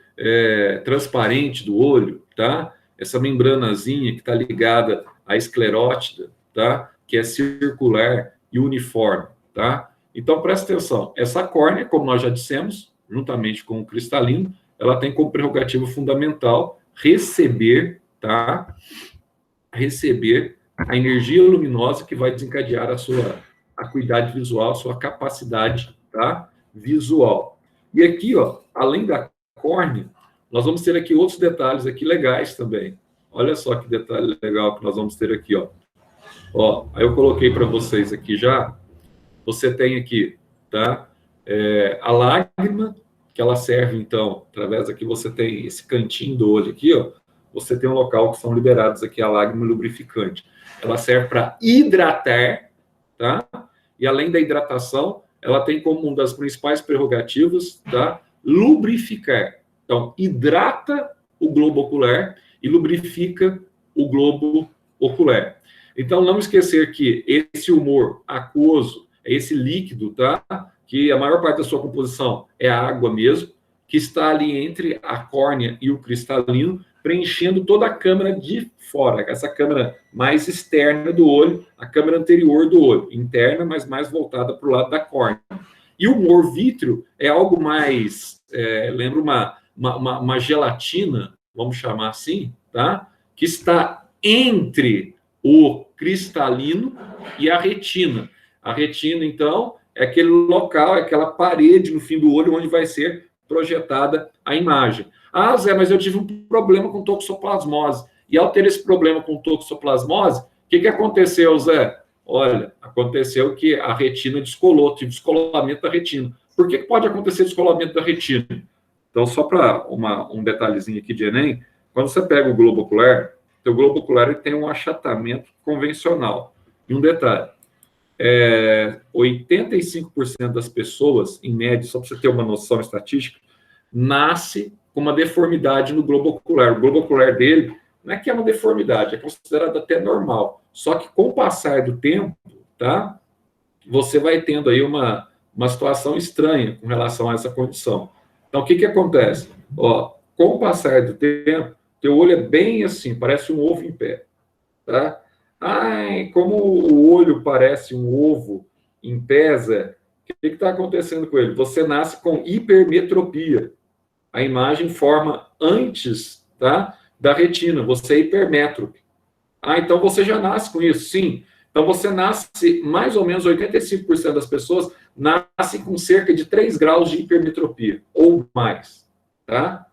transparente do olho, tá? Essa membranazinha que está ligada à esclerótida, tá? Que é circular e uniforme, tá? Então, presta atenção. Essa córnea, como nós já dissemos, juntamente com o cristalino, ela tem como prerrogativa fundamental receber, tá? Receber a energia luminosa que vai desencadear a sua acuidade visual, a sua capacidade, tá? Visual. E aqui, ó, além da córnea, nós vamos ter aqui outros detalhes aqui legais também. Olha só que detalhe legal que nós vamos ter aqui, ó. Ó, aí eu coloquei para vocês aqui já. Você tem aqui, tá? A lágrima, que ela serve, então, através aqui você tem esse cantinho do olho aqui, ó. Você tem um local que são liberados aqui a lágrima lubrificante. Ela serve para hidratar, tá? E além da hidratação, ela tem como uma das principais prerrogativas, tá? Lubrificar. Então, hidrata o globo ocular e lubrifica o globo ocular. Então, não esquecer que esse humor aquoso é esse líquido, tá? Que a maior parte da sua composição é a água mesmo, que está ali entre a córnea e o cristalino, preenchendo toda a câmara de fora, essa câmara mais externa do olho, a câmara anterior do olho, interna, mas mais voltada para o lado da córnea. E o humor vítreo é algo mais, lembra uma gelatina, vamos chamar assim, tá? Que está entre o cristalino e a retina. A retina, então, é aquele local, é aquela parede no fim do olho onde vai ser projetada a imagem. Ah, Zé, mas eu tive um problema com toxoplasmose. E ao ter esse problema com toxoplasmose, o que aconteceu, Zé? Olha, aconteceu que a retina descolou, tive descolamento da retina. Por que pode acontecer descolamento da retina? Então, só para um detalhezinho aqui de Enem, quando você pega o globo ocular, o globo ocular ele tem um achatamento convencional. E um detalhe, 85% das pessoas, em média, só para você ter uma noção estatística, nasce com uma deformidade no globo ocular. O globo ocular dele não é que é uma deformidade, é considerado até normal. Só que com o passar do tempo, tá, você vai tendo aí uma situação estranha com relação a essa condição. Então, o que acontece? Ó, com o passar do tempo, teu olho é bem assim, parece um ovo em pé, tá? Ai, como o olho parece um ovo em pé, Zé, o que está acontecendo com ele? Você nasce com hipermetropia. A imagem forma antes, tá, da retina, você é hipermétrope. Ah, então você já nasce com isso? Sim. Então você nasce, mais ou menos 85% das pessoas nascem com cerca de 3 graus de hipermetropia, ou mais, tá?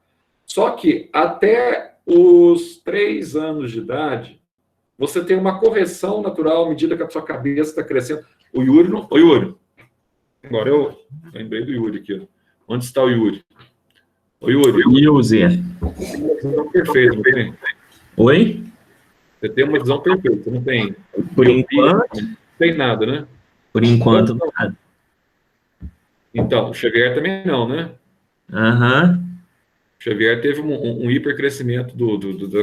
Só que até os 3 anos de idade, você tem uma correção natural à medida que a sua cabeça está crescendo. O Yuri não... Ô, Yuri. Agora eu lembrei do Yuri aqui. Ó. Onde está o Yuri? Ô, Yuri. E o Zé? Visão perfeita, não tem? Oi? Você tem uma visão perfeita, você não tem... Por enquanto... Não tem nada, né? Por enquanto, nada. Então, o Xavier também não, né? Aham. O Xavier teve um hipercrescimento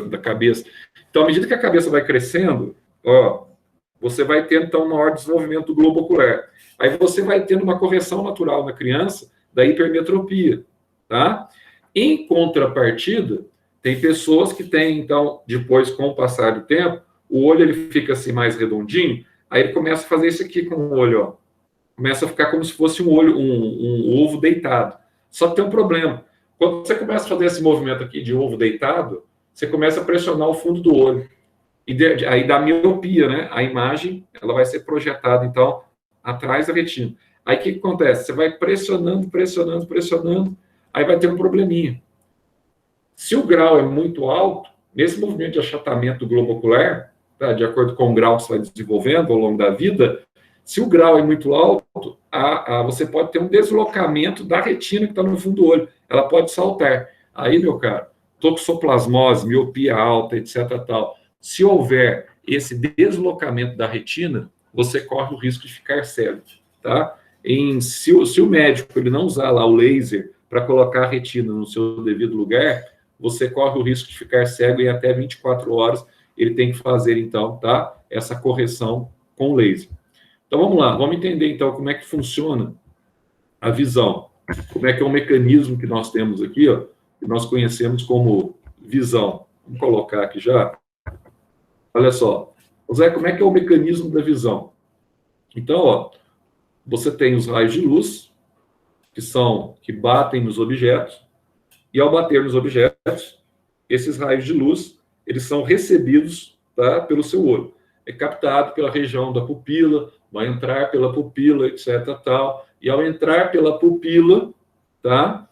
da cabeça. Então, à medida que a cabeça vai crescendo, ó, você vai tendo, então, um maior desenvolvimento do globo ocular. Aí você vai tendo uma correção natural na criança da hipermetropia, tá? Em contrapartida, tem pessoas que têm, então, depois, com o passar do tempo, o olho ele fica assim mais redondinho, aí ele começa a fazer isso aqui com o olho, ó. Começa a ficar como se fosse um olho, um ovo deitado. Só que tem um problema. Quando você começa a fazer esse movimento aqui de ovo deitado, você começa a pressionar o fundo do olho. E aí dá miopia, né? A imagem, ela vai ser projetada, então, atrás da retina. Aí o que acontece? Você vai pressionando, pressionando, pressionando, aí vai ter um probleminha. Se o grau é muito alto, nesse movimento de achatamento do globo ocular, tá, de acordo com o grau que você vai desenvolvendo ao longo da vida, se o grau é muito alto, você pode ter um deslocamento da retina que está no fundo do olho. Ela pode saltar. Aí, meu caro, toxoplasmose, miopia alta, etc. tal. Se houver esse deslocamento da retina, você corre o risco de ficar cego, tá? Se o médico ele não usar lá o laser para colocar a retina no seu devido lugar, você corre o risco de ficar cego em até 24 horas. Ele tem que fazer, então, tá? Essa correção com laser. Então, vamos lá. Vamos entender, então, como é que funciona a visão. Como é que é o mecanismo que nós temos aqui, ó, que nós conhecemos como visão. Vamos colocar aqui já. Olha só. Zé, como é que é o mecanismo da visão? Então, ó, você tem os raios de luz, que batem nos objetos, e ao bater nos objetos, esses raios de luz, eles são recebidos, tá, pelo seu olho. É captado pela região da pupila, vai entrar pela pupila, etc, tal. E ao entrar pela pupila, tá,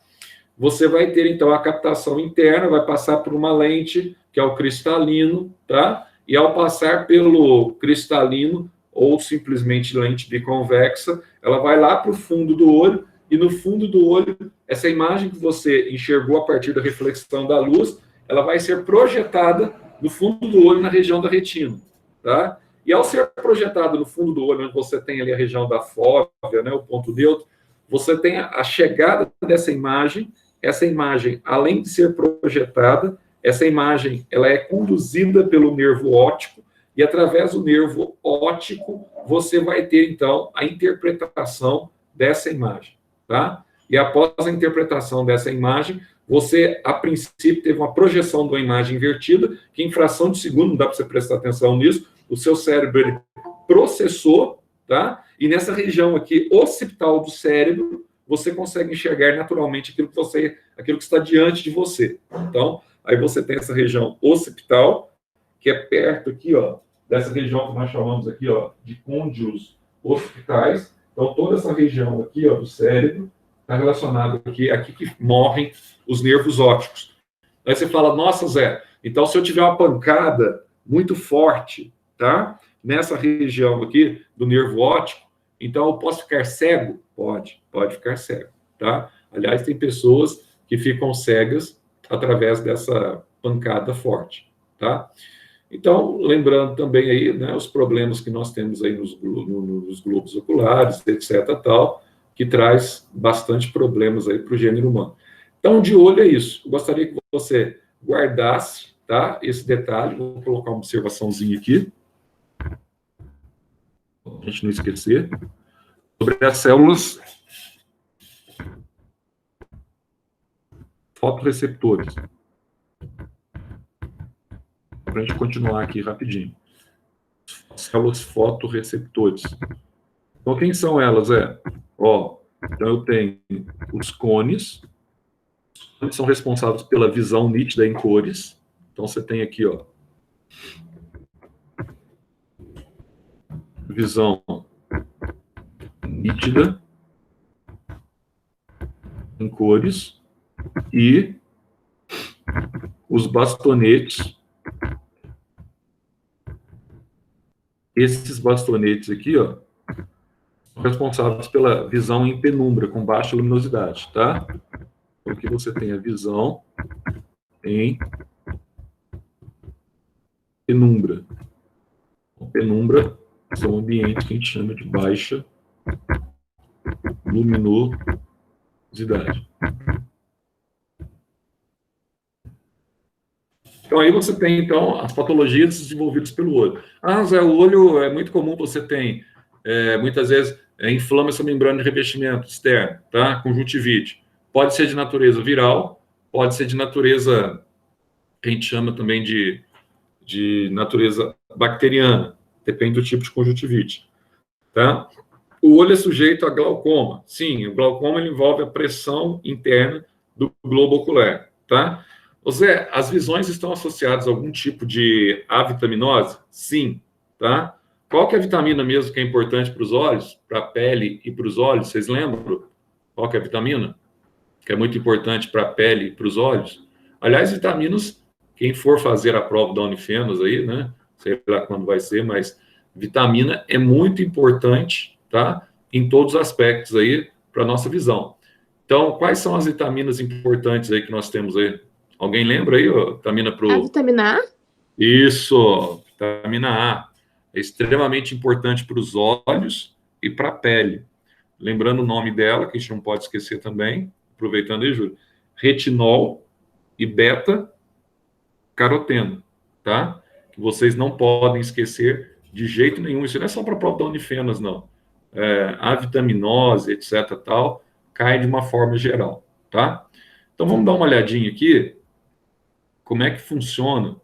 você vai ter, então, a captação interna, vai passar por uma lente, que é o cristalino, tá? E ao passar pelo cristalino, ou simplesmente lente biconvexa, ela vai lá para o fundo do olho, e no fundo do olho, essa imagem que você enxergou a partir da reflexão da luz, ela vai ser projetada no fundo do olho, na região da retina, tá? E ao ser projetada no fundo do olho, onde você tem ali a região da fóvea, né, o ponto neutro, você tem a chegada dessa imagem. Essa imagem, além de ser projetada, essa imagem ela é conduzida pelo nervo óptico, e através do nervo óptico, você vai ter, então, a interpretação dessa imagem, tá? E após a interpretação dessa imagem, você, a princípio, teve uma projeção de uma imagem invertida, que em fração de segundo, não dá para você prestar atenção nisso, o seu cérebro ele processou, tá? E nessa região aqui, occipital do cérebro, você consegue enxergar naturalmente aquilo que está diante de você. Então, aí você tem essa região occipital, que é perto aqui, ó, dessa região que nós chamamos aqui, ó, de côndilos occipitais. Então, toda essa região aqui, ó, do cérebro, está relacionada aqui que morrem os nervos ópticos. Aí você fala, nossa, Zé, então se eu tiver uma pancada muito forte, tá, nessa região aqui do nervo óptico, então eu posso ficar cego? Pode ficar cego, tá? Aliás, tem pessoas que ficam cegas através dessa pancada forte, tá? Então, lembrando também aí, né, os problemas que nós temos aí nos globos oculares, etc, tal, que traz bastante problemas aí para o gênero humano. Então, de olho é isso. Eu gostaria que você guardasse, tá, esse detalhe. Vou colocar uma observaçãozinha aqui, para a gente não esquecer, sobre as células fotorreceptores. Para a gente continuar aqui rapidinho. Células fotorreceptores. Então, quem são elas? Ó, então eu tenho os cones, eles são responsáveis pela visão nítida em cores. Então, você tem aqui, ó, visão nítida em cores, e os bastonetes. Esses bastonetes aqui, ó, são responsáveis pela visão em penumbra, com baixa luminosidade, tá? Então, aqui você tem a visão em penumbra. Penumbra é um ambiente que a gente chama de baixa luminosidade. Então, aí você tem, então, as patologias desenvolvidas pelo olho. Ah, Zé, o olho é muito comum, você tem, muitas vezes, inflama essa membrana de revestimento externo, tá? Conjuntivite. Pode ser de natureza viral, pode ser de natureza, que a gente chama também de natureza bacteriana, depende do tipo de conjuntivite, tá? O olho é sujeito a glaucoma. Sim, o glaucoma ele envolve a pressão interna do globo ocular, tá? Zé, as visões estão associadas a algum tipo de avitaminose? Sim, tá? Qual que é a vitamina mesmo que é importante para os olhos, para a pele e para os olhos? Vocês lembram? Qual que é a vitamina que é muito importante para a pele e para os olhos? Aliás, vitaminas, quem for fazer a prova da Unifenas aí, né? Sei lá quando vai ser, mas vitamina é muito importante, tá? Em todos os aspectos aí para a nossa visão. Então, quais são as vitaminas importantes aí que nós temos aí? Alguém lembra aí, ó, vitamina pro... A vitamina A? Isso, vitamina A. É extremamente importante para os olhos e para a pele. Lembrando o nome dela, que a gente não pode esquecer também, aproveitando aí, Júlio, retinol e beta-caroteno, tá? Que vocês não podem esquecer de jeito nenhum. Isso não é só para a prova da Unifenas, não. A vitaminose, etc, tal, cai de uma forma geral, tá? Então, vamos dar uma olhadinha aqui, como é que funciona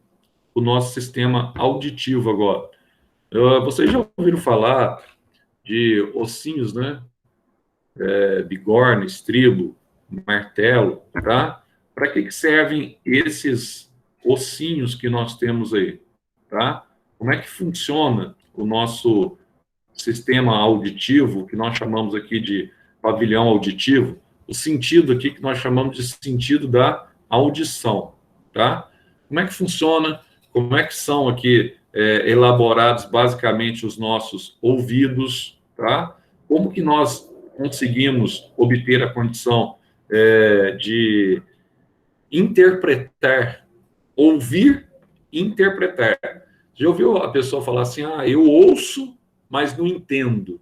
o nosso sistema auditivo agora. Vocês já ouviram falar de ossinhos, né? Bigorna, estribo, martelo, tá? para que servem esses ossinhos que nós temos aí, tá? Como é que funciona o nosso sistema auditivo, que nós chamamos aqui de pavilhão auditivo, o sentido aqui que nós chamamos de sentido da audição, tá? Como é que funciona, como é que são aqui elaborados basicamente os nossos ouvidos, tá? Como que nós conseguimos obter a condição de interpretar, ouvir e interpretar. Já ouviu a pessoa falar assim, eu ouço, mas não entendo?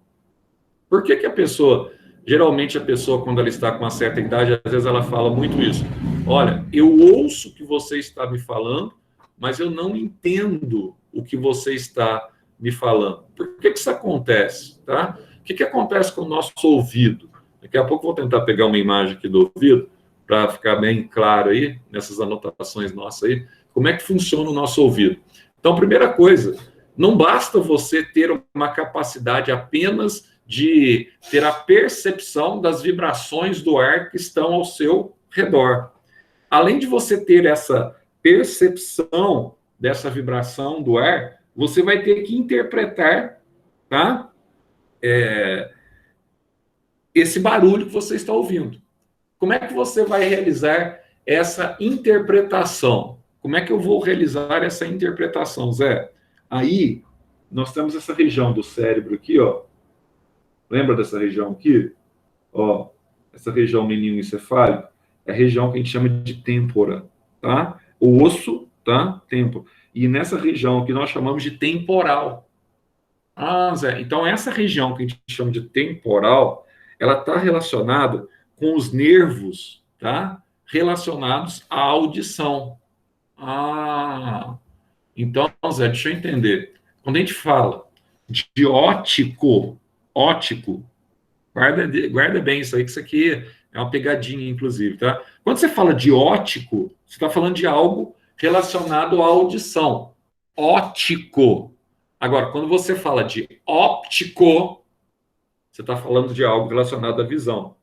Por que a pessoa, geralmente a pessoa, quando ela está com uma certa idade, às vezes ela fala muito isso. Olha, eu ouço o que você está me falando, mas eu não entendo o que você está me falando. Por que isso acontece? Tá? O que acontece com o nosso ouvido? Daqui a pouco eu vou tentar pegar uma imagem aqui do ouvido, para ficar bem claro aí, nessas anotações nossas aí, como é que funciona o nosso ouvido. Então, primeira coisa, não basta você ter uma capacidade apenas de ter a percepção das vibrações do ar que estão ao seu redor. Além de você ter essa percepção dessa vibração do ar, você vai ter que interpretar, tá? Esse barulho que você está ouvindo. Como é que você vai realizar essa interpretação? Como é que eu vou realizar essa interpretação, Zé? Aí, nós temos essa região do cérebro aqui, ó. Lembra dessa região aqui? Ó, essa região meningoencefálica é a região que a gente chama de têmpora, tá? O osso, tá? Têmpora. E nessa região que nós chamamos de temporal. Zé, então essa região que a gente chama de temporal, ela está relacionada com os nervos, tá? Relacionados à audição. Então, Zé, deixa eu entender. Quando a gente fala de ótico, guarda bem isso aí, que isso aqui é uma pegadinha, inclusive, tá? Quando você fala de ótico, você está falando de algo relacionado à audição. Ótico. Agora, quando você fala de óptico, você está falando de algo relacionado à visão.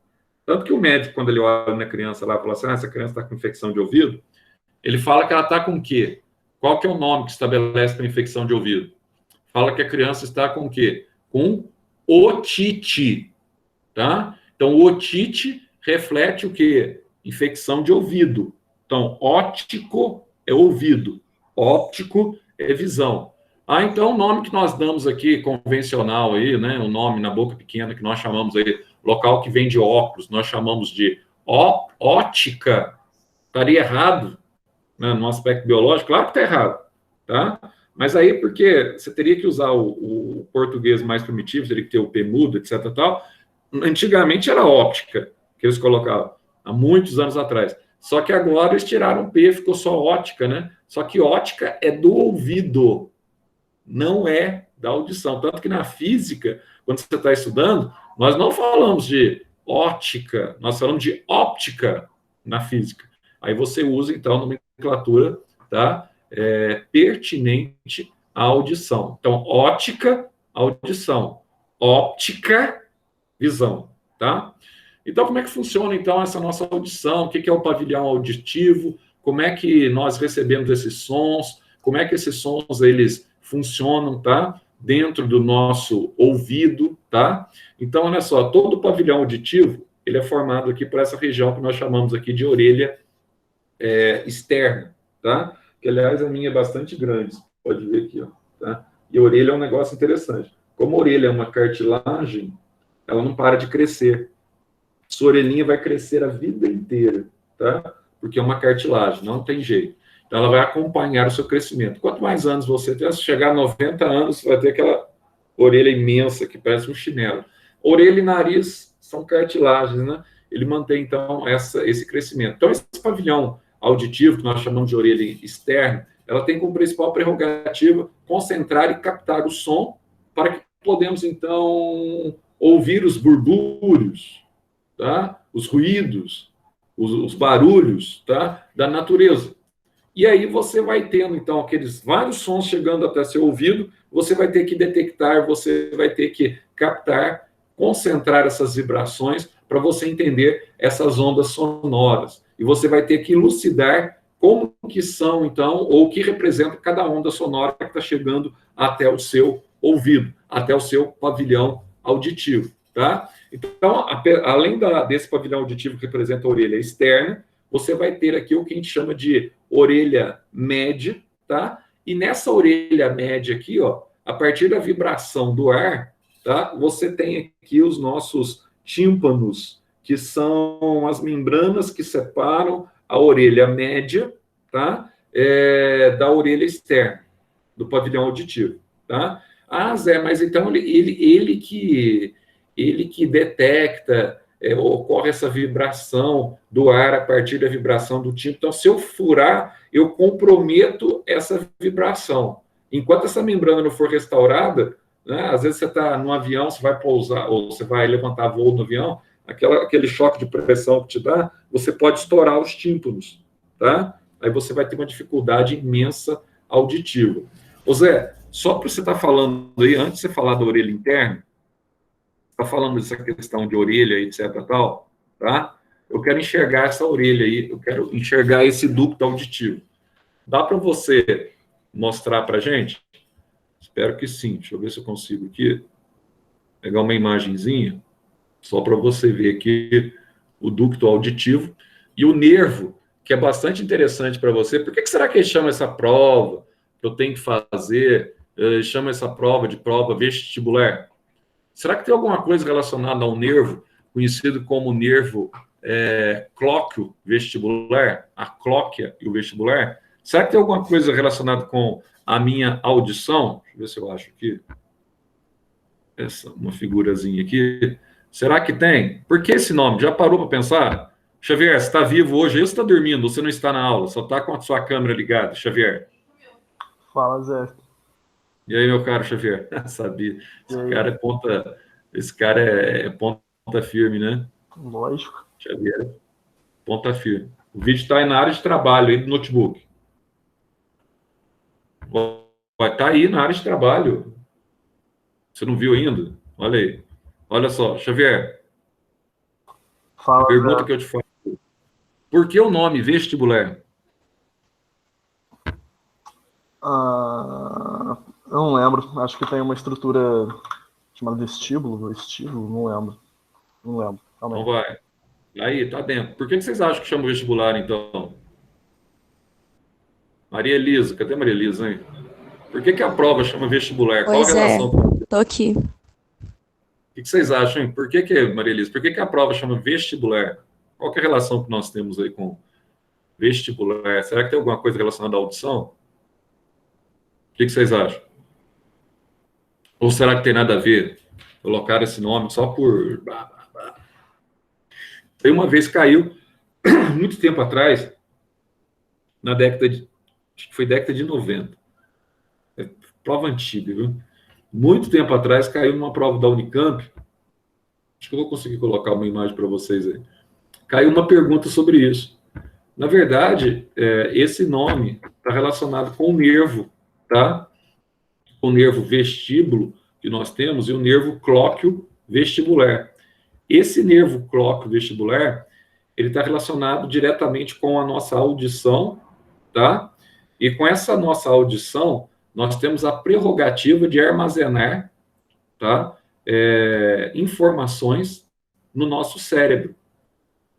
Tanto que o médico, quando ele olha na criança lá, fala assim, essa criança está com infecção de ouvido, ele fala que ela está com o quê? Qual que é o nome que estabelece para infecção de ouvido? Fala que a criança está com o quê? Com otite, tá? Então, otite reflete o quê? Infecção de ouvido. Então, óptico é ouvido, óptico é visão. Então, o nome que nós damos aqui, convencional aí, né? O nome na boca pequena que nós chamamos aí, local que vem de óculos, nós chamamos de ótica. Estaria errado, né, no aspecto biológico? Claro que está errado, tá? Mas aí, porque você teria que usar o português mais primitivo, teria que ter o P mudo, etc. Tal. Antigamente era óptica, que eles colocavam, há muitos anos atrás. Só que agora eles tiraram o P, ficou só ótica, né? Só que ótica é do ouvido, não é da audição. Tanto que na física, quando você está estudando, nós não falamos de ótica, nós falamos de óptica na física. Aí você usa, então, a nomenclatura, tá? Pertinente à audição. Então, ótica, audição. Óptica, visão, tá? Então, como é que funciona, então, essa nossa audição? O que é o pavilhão auditivo? Como é que nós recebemos esses sons? Como é que esses sons, eles funcionam, tá? Dentro do nosso ouvido, tá? Então, olha só, todo o pavilhão auditivo, ele é formado aqui por essa região que nós chamamos aqui de orelha externa, tá? Que, aliás, a minha é bastante grande, pode ver aqui, ó, tá? E a orelha é um negócio interessante. Como a orelha é uma cartilagem, ela não para de crescer. Sua orelhinha vai crescer a vida inteira, tá? Porque é uma cartilagem, não tem jeito. Então, ela vai acompanhar o seu crescimento. Quanto mais anos você tem, se chegar a 90 anos, você vai ter aquela orelha imensa que parece um chinelo. Orelha e nariz são cartilagens, né? Ele mantém, então, esse crescimento. Então, esse pavilhão auditivo, que nós chamamos de orelha externa, ela tem como principal prerrogativa concentrar e captar o som para que podemos, então, ouvir os burbúrios, tá? Os ruídos, os barulhos, tá? Da natureza. E aí você vai tendo, então, aqueles vários sons chegando até seu ouvido, você vai ter que detectar, você vai ter que captar, concentrar essas vibrações para você entender essas ondas sonoras. e você vai ter que elucidar como que são, então, ou o que representa cada onda sonora que está chegando até o seu ouvido, até o seu pavilhão auditivo, tá? Então, além desse pavilhão auditivo que representa a orelha externa, você vai ter aqui o que a gente chama de orelha média, tá? E nessa orelha média aqui, ó, a partir da vibração do ar, tá? Você tem aqui os nossos tímpanos, que são as membranas que separam a orelha média, tá? Da orelha externa, do pavilhão auditivo, tá? Ah, Zé, mas então ele que detecta, ocorre essa vibração do ar a partir da vibração do tímpano. Então, se eu furar, eu comprometo essa vibração. Enquanto essa membrana não for restaurada, né, às vezes você está num avião, você vai pousar, ou você vai levantar voo no avião, aquele choque de pressão que te dá, você pode estourar os tímpanos, tá? Aí você vai ter uma dificuldade imensa auditiva. Ô Zé, só para você estar falando aí, antes de você falar da orelha interna, está falando dessa questão de orelha, etc, tal, tá? Eu quero enxergar essa orelha aí, eu quero enxergar esse ducto auditivo. Dá para você mostrar para a gente? Espero que sim. Deixa eu ver se eu consigo aqui pegar uma imagenzinha, só para você ver aqui o ducto auditivo e o nervo, que é bastante interessante para você. Por que será que ele chama essa prova que eu tenho que fazer? Ele chama essa prova de prova vestibular? Será que tem alguma coisa relacionada ao nervo, conhecido como nervo clóquio vestibular, a clóquia e o vestibular? Será que tem alguma coisa relacionada com a minha audição? Deixa eu ver se eu acho aqui. Uma figurazinha aqui. Será que tem? Por que esse nome? Já parou para pensar? Xavier, você está vivo hoje ou você está dormindo? Ou você não está na aula? Só está com a sua câmera ligada, Xavier? Fala, Zé. E aí, meu caro Xavier? Sabia. Esse cara é ponta firme, né? Lógico. Xavier, ponta firme. O vídeo está aí na área de trabalho, aí do notebook. Vai estar aí na área de trabalho. Você não viu ainda? Olha aí. Olha só, Xavier. Fala, Pergunta Zé. que eu te faço. Por que o nome vestibular? Eu não lembro. Acho que tem uma estrutura chamada vestíbulo. Vestíbulo? Não lembro. Não lembro. Calma aí. Então vai. Aí, tá dentro. Por que vocês acham que chama vestibular, então? Maria Elisa. Cadê Maria Elisa, hein? Por que a prova chama vestibular? Qual a relação? Tô aqui. O que vocês acham, hein? Por que, Maria Elisa, por que a prova chama vestibular? Qual que é a relação que nós temos aí com vestibular? Será que tem alguma coisa relacionada à audição? O que vocês acham? Ou será que tem nada a ver? Colocar esse nome só por... Aí uma vez caiu, muito tempo atrás, na década de... Acho que foi década de 90. Prova antiga, viu? Muito tempo atrás, caiu numa prova da Unicamp. Acho que eu vou conseguir colocar uma imagem para vocês aí. Caiu uma pergunta sobre isso. Na verdade, esse nome está relacionado com o nervo, tá? O nervo vestíbulo que nós temos e o nervo clóquio vestibular. Esse nervo clóquio vestibular, ele está relacionado diretamente com a nossa audição, tá? E com essa nossa audição, nós temos a prerrogativa de armazenar, tá? Informações no nosso cérebro.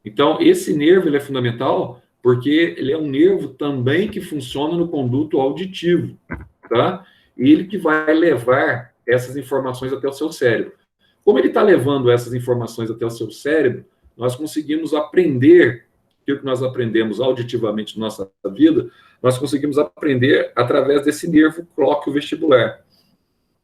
Então, esse nervo ele é fundamental porque ele é um nervo também que funciona no conduto auditivo, tá? E ele que vai levar essas informações até o seu cérebro. Como ele está levando essas informações até o seu cérebro, nós conseguimos aprender aquilo que nós aprendemos auditivamente na nossa vida, nós conseguimos aprender através desse nervo clóquio vestibular.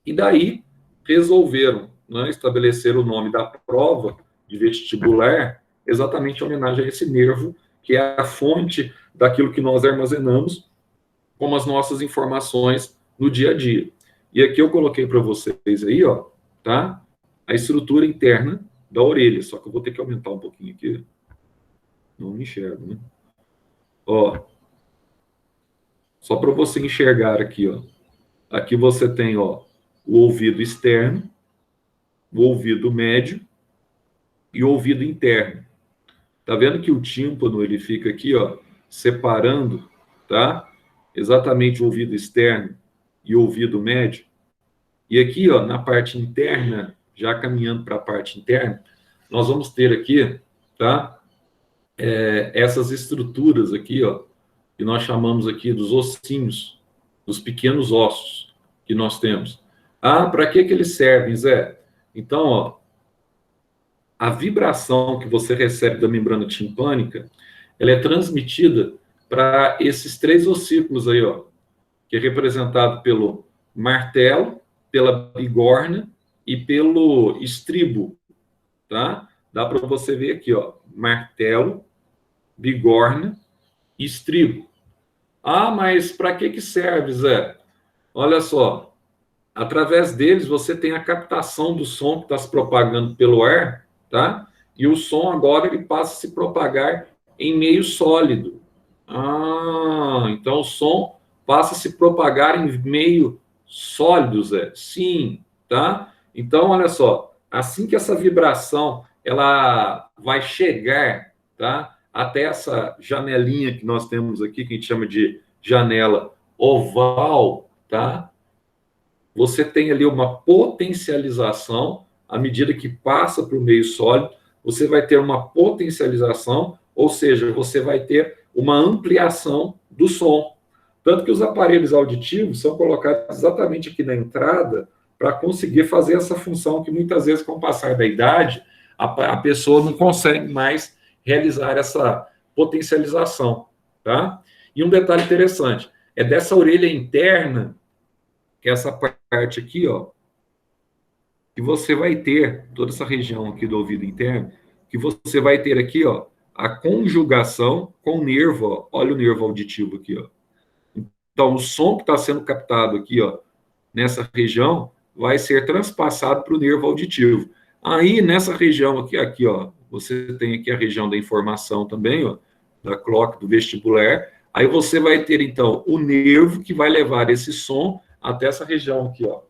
E daí resolveram, né, estabelecer o nome da prova de vestibular exatamente em homenagem a esse nervo, que é a fonte daquilo que nós armazenamos como as nossas informações no dia a dia. E aqui eu coloquei para vocês aí, ó, tá? A estrutura interna da orelha, só que eu vou ter que aumentar um pouquinho aqui. Não me enxergo, né? Ó, só para você enxergar aqui, ó. Aqui você tem, ó, o ouvido externo, o ouvido médio e o ouvido interno. Tá vendo que o tímpano, ele fica aqui, ó, separando, tá? Exatamente o ouvido externo e o ouvido médio. E aqui, ó, na parte interna, já caminhando para a parte interna, nós vamos ter aqui, tá? Essas estruturas aqui, ó, que nós chamamos aqui dos ossinhos, dos pequenos ossos que nós temos. Ah, para que eles servem, Zé? Então, ó, a vibração que você recebe da membrana timpânica, ela é transmitida para esses 3 ossículos aí, ó, que é representado pelo martelo, pela bigorna e pelo estribo, tá? Dá para você ver aqui, ó, martelo, bigorna e estribo. Ah, mas para que serve, Zé? Olha só, através deles você tem a captação do som que está se propagando pelo ar, tá? E o som agora ele passa a se propagar em meio sólido. Ah, então o som passa a se propagar em meio sólido, Zé. Sim, tá? Então, olha só, assim que essa vibração ela vai chegar, tá? Até essa janelinha que nós temos aqui, que a gente chama de janela oval, tá? Você tem ali uma potencialização, à medida que passa para o meio sólido, você vai ter uma potencialização, ou seja, você vai ter uma ampliação do som. Tanto que os aparelhos auditivos são colocados exatamente aqui na entrada para conseguir fazer essa função que muitas vezes, com o passar da idade, a pessoa não consegue mais realizar essa potencialização, tá? E um detalhe interessante, é dessa orelha interna, que é essa parte aqui, ó, que você vai ter, toda essa região aqui do ouvido interno, que você vai ter aqui, ó, a conjugação com o nervo, ó, olha o nervo auditivo aqui, ó. Então, o som que está sendo captado aqui, ó, nessa região, vai ser transpassado para o nervo auditivo. Aí, nessa região aqui, ó, você tem aqui a região da informação também, ó, da cloaca, do vestibular. Aí você vai ter, então, o nervo que vai levar esse som até essa região aqui, ó,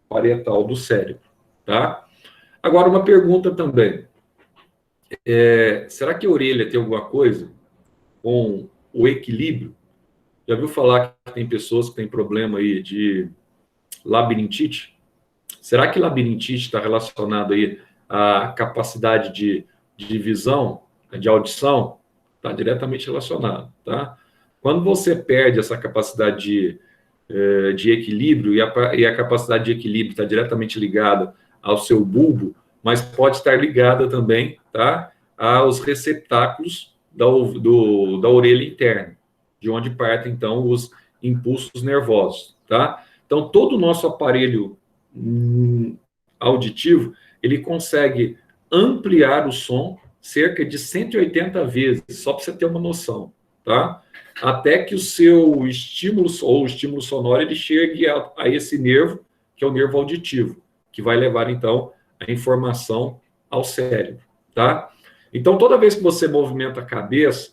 parietal do cérebro, tá? Agora, uma pergunta também. Será que a orelha tem alguma coisa com o equilíbrio? Já viu falar que tem pessoas que têm problema aí de labirintite? Será que labirintite está relacionado aí à capacidade de visão, de audição? Está diretamente relacionado, tá? Quando você perde essa capacidade de equilíbrio, e a capacidade de equilíbrio está diretamente ligada ao seu bulbo, mas pode estar ligada também, tá, aos receptáculos da orelha interna, de onde partem, então, os impulsos nervosos, tá? Então, todo o nosso aparelho auditivo, ele consegue ampliar o som cerca de 180 vezes, só para você ter uma noção, tá? Até que o seu estímulo, ou o estímulo sonoro, ele chegue a esse nervo, que é o nervo auditivo, que vai levar, então, a informação ao cérebro, tá? Então, toda vez que você movimenta a cabeça,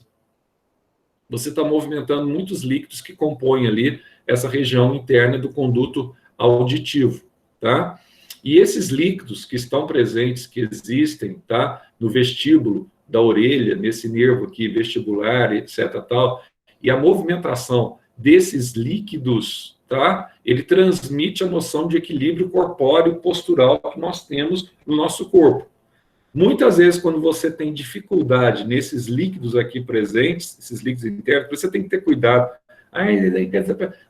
você está movimentando muitos líquidos que compõem ali essa região interna do conduto auditivo, tá? E esses líquidos que estão presentes, que existem, tá? No vestíbulo da orelha, nesse nervo aqui, vestibular, etc, tal, e a movimentação desses líquidos, tá? Ele transmite a noção de equilíbrio corpóreo postural que nós temos no nosso corpo. Muitas vezes, quando você tem dificuldade nesses líquidos aqui presentes, esses líquidos internos, você tem que ter cuidado.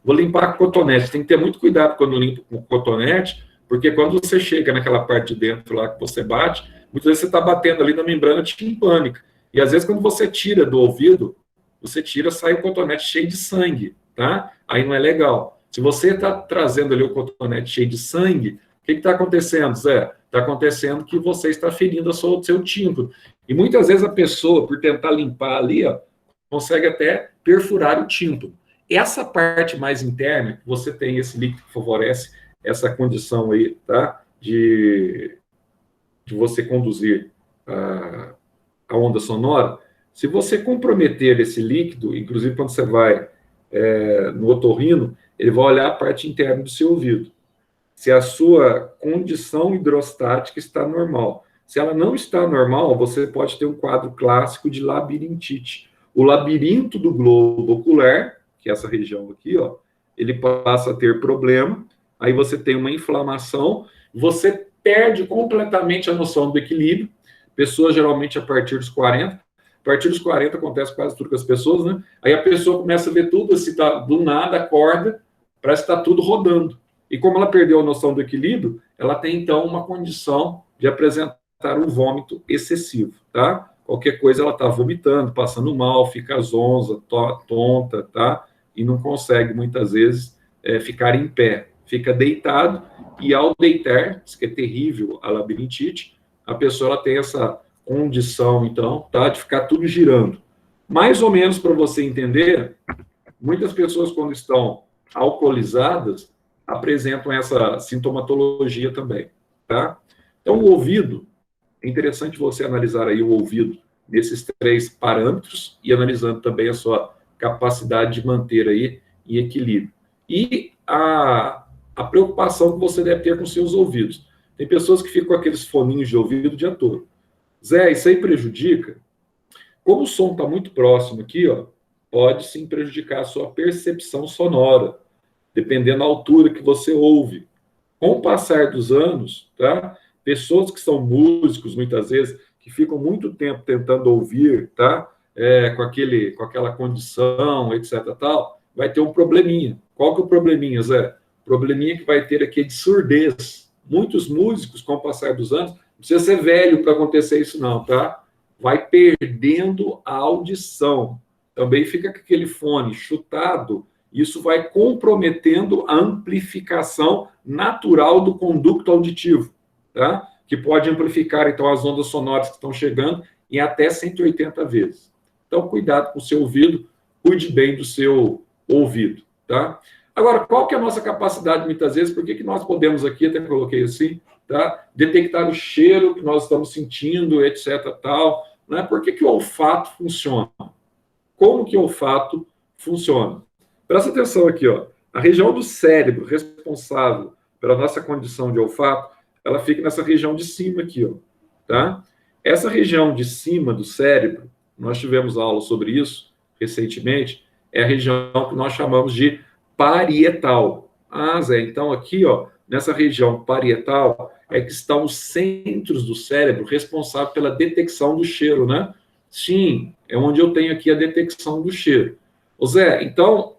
Vou limpar com cotonete. Tem que ter muito cuidado quando limpa com cotonete, porque quando você chega naquela parte de dentro lá que você bate, muitas vezes você está batendo ali na membrana timpânica. E às vezes, quando você tira do ouvido, você tira, sai o cotonete cheio de sangue, tá? Aí não é legal. Se você está trazendo ali o cotonete cheio de sangue, o que está acontecendo, Zé? Está acontecendo que você está ferindo o seu tímpano. E muitas vezes a pessoa, por tentar limpar ali, ó, consegue até perfurar o tímpano. Essa parte mais interna, que você tem esse líquido que favorece essa condição aí, tá? De você conduzir a onda sonora. Se você comprometer esse líquido, inclusive quando você vai no otorrino, ele vai olhar a parte interna do seu ouvido. Se a sua condição hidrostática está normal. Se ela não está normal, você pode ter um quadro clássico de labirintite. O labirinto do globo ocular, que é essa região aqui, ó, ele passa a ter problema, aí você tem uma inflamação, você perde completamente a noção do equilíbrio. Pessoas, geralmente, a partir dos 40, a partir dos 40 acontece quase tudo com as pessoas, né? Aí a pessoa começa a ver tudo, se tá, do nada, acorda, parece que está tudo rodando. E como ela perdeu a noção do equilíbrio, ela tem, então, uma condição de apresentar um vômito excessivo, tá? Qualquer coisa ela está vomitando, passando mal, fica zonza, tonta, tá? E não consegue, muitas vezes, ficar em pé. Fica deitado, e ao deitar, isso que é terrível, a labirintite, a pessoa ela tem essa condição, então, tá? De ficar tudo girando. Mais ou menos para você entender, muitas pessoas, quando estão alcoolizadas, apresentam essa sintomatologia também, tá? Então, o ouvido, é interessante você analisar aí o ouvido nesses 3 parâmetros e analisando também a sua capacidade de manter aí em equilíbrio. E a preocupação que você deve ter com seus ouvidos. Tem pessoas que ficam com aqueles foninhos de ouvido o dia todo. Zé, isso aí prejudica? Como o som está muito próximo aqui, ó, pode sim prejudicar a sua percepção sonora, dependendo da altura que você ouve. Com o passar dos anos, tá? Pessoas que são músicos, muitas vezes, que ficam muito tempo tentando ouvir, tá? Com aquela condição, etc. tal, vai ter um probleminha. Qual que é o probleminha, Zé? O probleminha que vai ter aqui é de surdez. Muitos músicos, com o passar dos anos, não precisa ser velho para acontecer isso, não, tá? Vai perdendo a audição. Também fica com aquele fone chutado. Isso vai comprometendo a amplificação natural do conducto auditivo, tá? Que pode amplificar, então, as ondas sonoras que estão chegando em até 180 vezes. Então, cuidado com o seu ouvido, cuide bem do seu ouvido, tá? Agora, qual que é a nossa capacidade, muitas vezes, por que nós podemos aqui, até coloquei assim, tá? Detectar o cheiro que nós estamos sentindo, etc, tal, né? Por que o olfato funciona? Como que o olfato funciona? Presta atenção aqui, ó. A região do cérebro responsável pela nossa condição de olfato, ela fica nessa região de cima aqui, ó, tá? Essa região de cima do cérebro, nós tivemos aula sobre isso recentemente, é a região que nós chamamos de parietal. Ah, Zé, então aqui, ó, nessa região parietal é que estão os centros do cérebro responsáveis pela detecção do cheiro, né? Sim, é onde eu tenho aqui a detecção do cheiro. Ô Zé, então,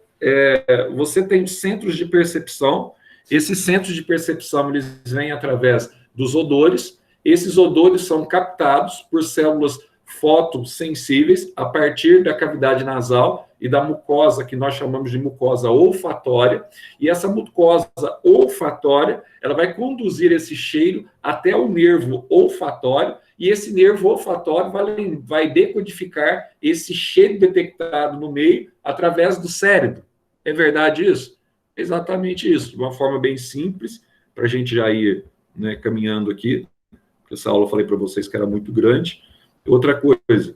você tem centros de percepção. Esses centros de percepção, eles vêm através dos odores. Esses odores são captados por células fotossensíveis a partir da cavidade nasal e da mucosa, que nós chamamos de mucosa olfatória. E essa mucosa olfatória, ela vai conduzir esse cheiro até o nervo olfatório, e esse nervo olfatório vai decodificar esse cheiro detectado no meio através do cérebro. É verdade isso? Exatamente isso, de uma forma bem simples, para a gente já ir, né, caminhando aqui. Essa aula eu falei para vocês que era muito grande. Outra coisa,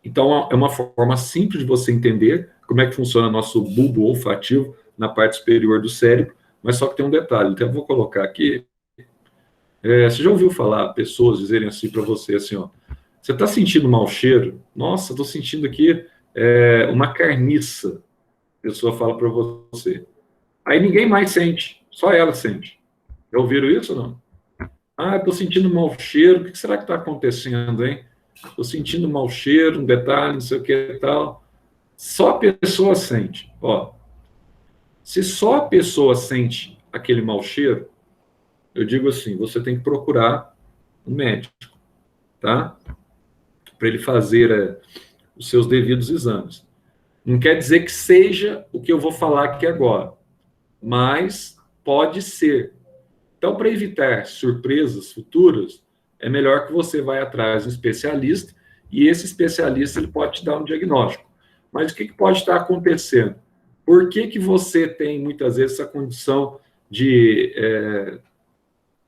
então é uma forma simples de você entender como é que funciona nosso bulbo olfativo na parte superior do cérebro, mas só que tem um detalhe, então eu vou colocar aqui. Você já ouviu falar pessoas dizerem assim para você, assim, ó, você está sentindo mau cheiro? Nossa, estou sentindo aqui uma carniça. A pessoa fala para você. Aí ninguém mais sente, só ela sente. Já ouviram isso ou não? Ah, estou sentindo mau cheiro, o que será que está acontecendo, hein? Estou sentindo mau cheiro, um detalhe, não sei o que e tal. Só a pessoa sente. Ó, se só a pessoa sente aquele mau cheiro, eu digo assim, você tem que procurar um médico, tá? Para ele fazer os seus devidos exames. Não quer dizer que seja o que eu vou falar aqui agora, mas pode ser. Então, para evitar surpresas futuras, é melhor que você vá atrás de um especialista, e esse especialista ele pode te dar um diagnóstico. Mas o que pode estar acontecendo? Por que você tem, muitas vezes, essa condição de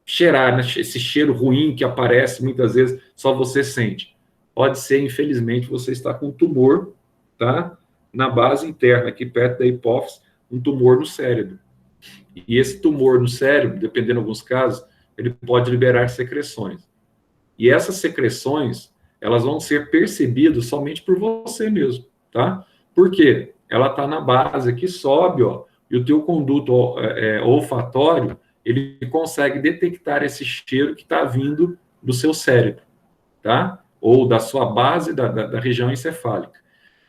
cheirar, né? Esse cheiro ruim que aparece, muitas vezes, só você sente? Pode ser, infelizmente, você está com um tumor, tá? Na base interna, aqui perto da hipófise, um tumor no cérebro. E esse tumor no cérebro, dependendo de alguns casos, ele pode liberar secreções. E essas secreções, elas vão ser percebidas somente por você mesmo, tá? Por quê? Ela está na base aqui, sobe, ó, e o teu conduto olfatório, ele consegue detectar esse cheiro que está vindo do seu cérebro, tá? Ou da sua base da região encefálica.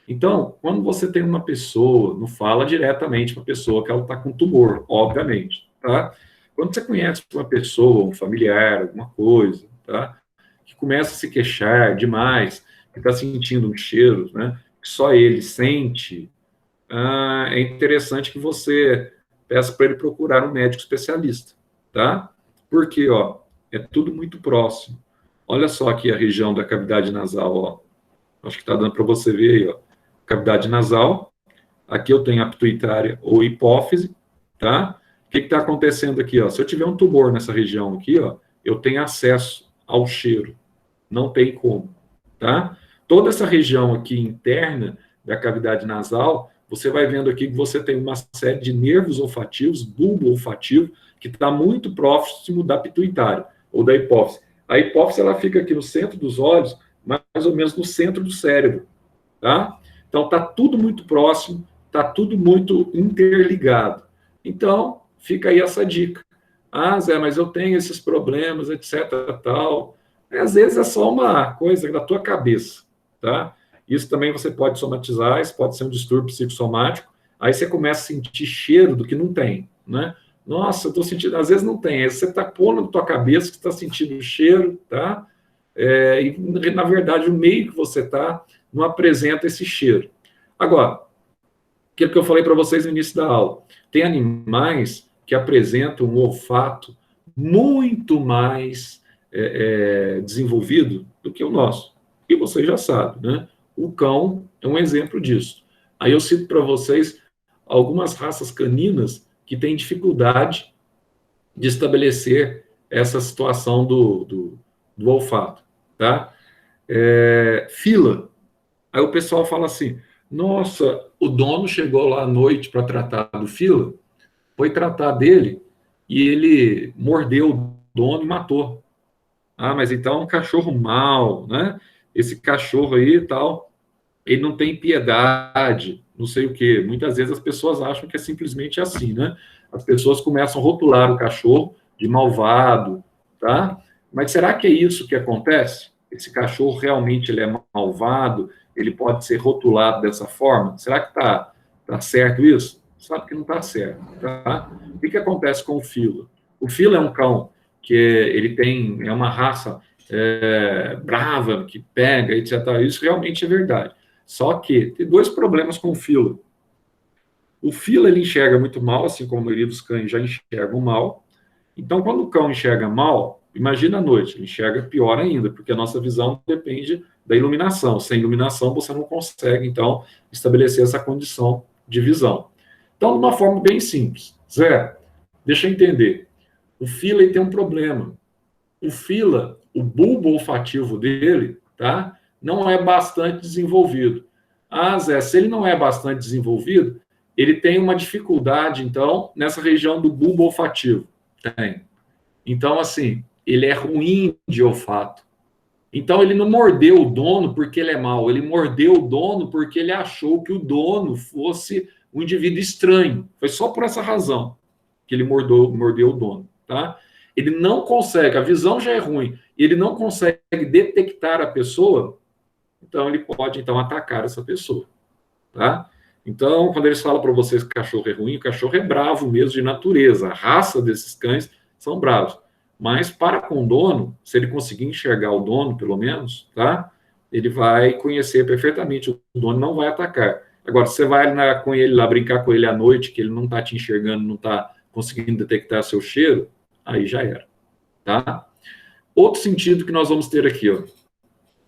Então, quando você tem uma pessoa, não fala diretamente para a pessoa que ela está com tumor, obviamente, tá? Quando você conhece uma pessoa, um familiar, alguma coisa, tá? Que começa a se queixar demais, que está sentindo um cheiro, né? Que só ele sente, é interessante que você peça para ele procurar um médico especialista, tá? Porque, ó, é tudo muito próximo. Olha só aqui a região da cavidade nasal, ó. Acho que está dando para você ver aí, ó. Cavidade nasal. Aqui eu tenho a pituitária ou hipófise, tá? O que está acontecendo aqui, ó? Se eu tiver um tumor nessa região aqui, ó, eu tenho acesso ao cheiro. Não tem como, tá? Toda essa região aqui interna da cavidade nasal, você vai vendo aqui que você tem uma série de nervos olfativos, bulbo olfativo, que está muito próximo da pituitária ou da hipófise. A hipófise, ela fica aqui no centro dos olhos, mais ou menos no centro do cérebro, tá? Então, está tudo muito próximo, está tudo muito interligado. Então, fica aí essa dica. Ah, Zé, mas eu tenho esses problemas, etc, tal. Às vezes é só uma coisa da tua cabeça, tá? Isso também você pode somatizar, isso pode ser um distúrbio psicossomático, aí você começa a sentir cheiro do que não tem, né? Nossa, eu estou sentindo, às vezes não tem, aí você está pondo na tua cabeça que está sentindo o cheiro, tá? E, na verdade, o meio que você está não apresenta esse cheiro. Agora, aquilo que eu falei para vocês no início da aula, tem animais que apresentam um olfato muito mais desenvolvido do que o nosso. E vocês já sabem, né? O cão é um exemplo disso. Aí eu cito para vocês algumas raças caninas que têm dificuldade de estabelecer essa situação do olfato, tá? Fila. Aí o pessoal fala assim, nossa, o dono chegou lá à noite para tratar do fila, foi tratar dele e ele mordeu o dono e matou. Ah, mas então é um cachorro mau, né? Esse cachorro aí e tal, ele não tem piedade, não sei o quê. Muitas vezes as pessoas acham que é simplesmente assim, né? As pessoas começam a rotular o cachorro de malvado, tá? Mas será que é isso que acontece? Esse cachorro realmente ele é malvado? Ele pode ser rotulado dessa forma? Será que tá certo isso? Sabe que não está certo, tá? O que acontece com o fila? O fila é um cão que ele é uma raça brava, que pega, etc. Isso realmente é verdade. Só que tem dois problemas com o fila. O fila, ele enxerga muito mal, assim como a maioria dos cães já enxergam mal. Então, quando o cão enxerga mal, imagina à noite, ele enxerga pior ainda, porque a nossa visão depende da iluminação. Sem iluminação, você não consegue, então, estabelecer essa condição de visão. Então, de uma forma bem simples. Zé, deixa eu entender. O fila, ele tem um problema. O fila, o bulbo olfativo dele, tá? Não é bastante desenvolvido. Ah, Zé, se ele não é bastante desenvolvido, ele tem uma dificuldade, então, nessa região do bulbo olfativo. Tem. Então, assim, ele é ruim de olfato. Então, ele não mordeu o dono porque ele é mau, ele mordeu o dono porque ele achou que o dono fosse um indivíduo estranho. Foi só por essa razão que ele mordeu o dono, tá? Ele não consegue, a visão já é ruim, ele não consegue detectar a pessoa, então ele pode, então, atacar essa pessoa, tá? Então, quando eles falam para vocês que o cachorro é ruim, o cachorro é bravo mesmo de natureza, a raça desses cães são bravos. Mas para com o dono, se ele conseguir enxergar o dono, pelo menos, tá? Ele vai conhecer perfeitamente o dono, não vai atacar. Agora, se você vai com ele lá, brincar com ele à noite, que ele não está te enxergando, não está conseguindo detectar seu cheiro, aí já era, tá? Outro sentido que nós vamos ter aqui, ó.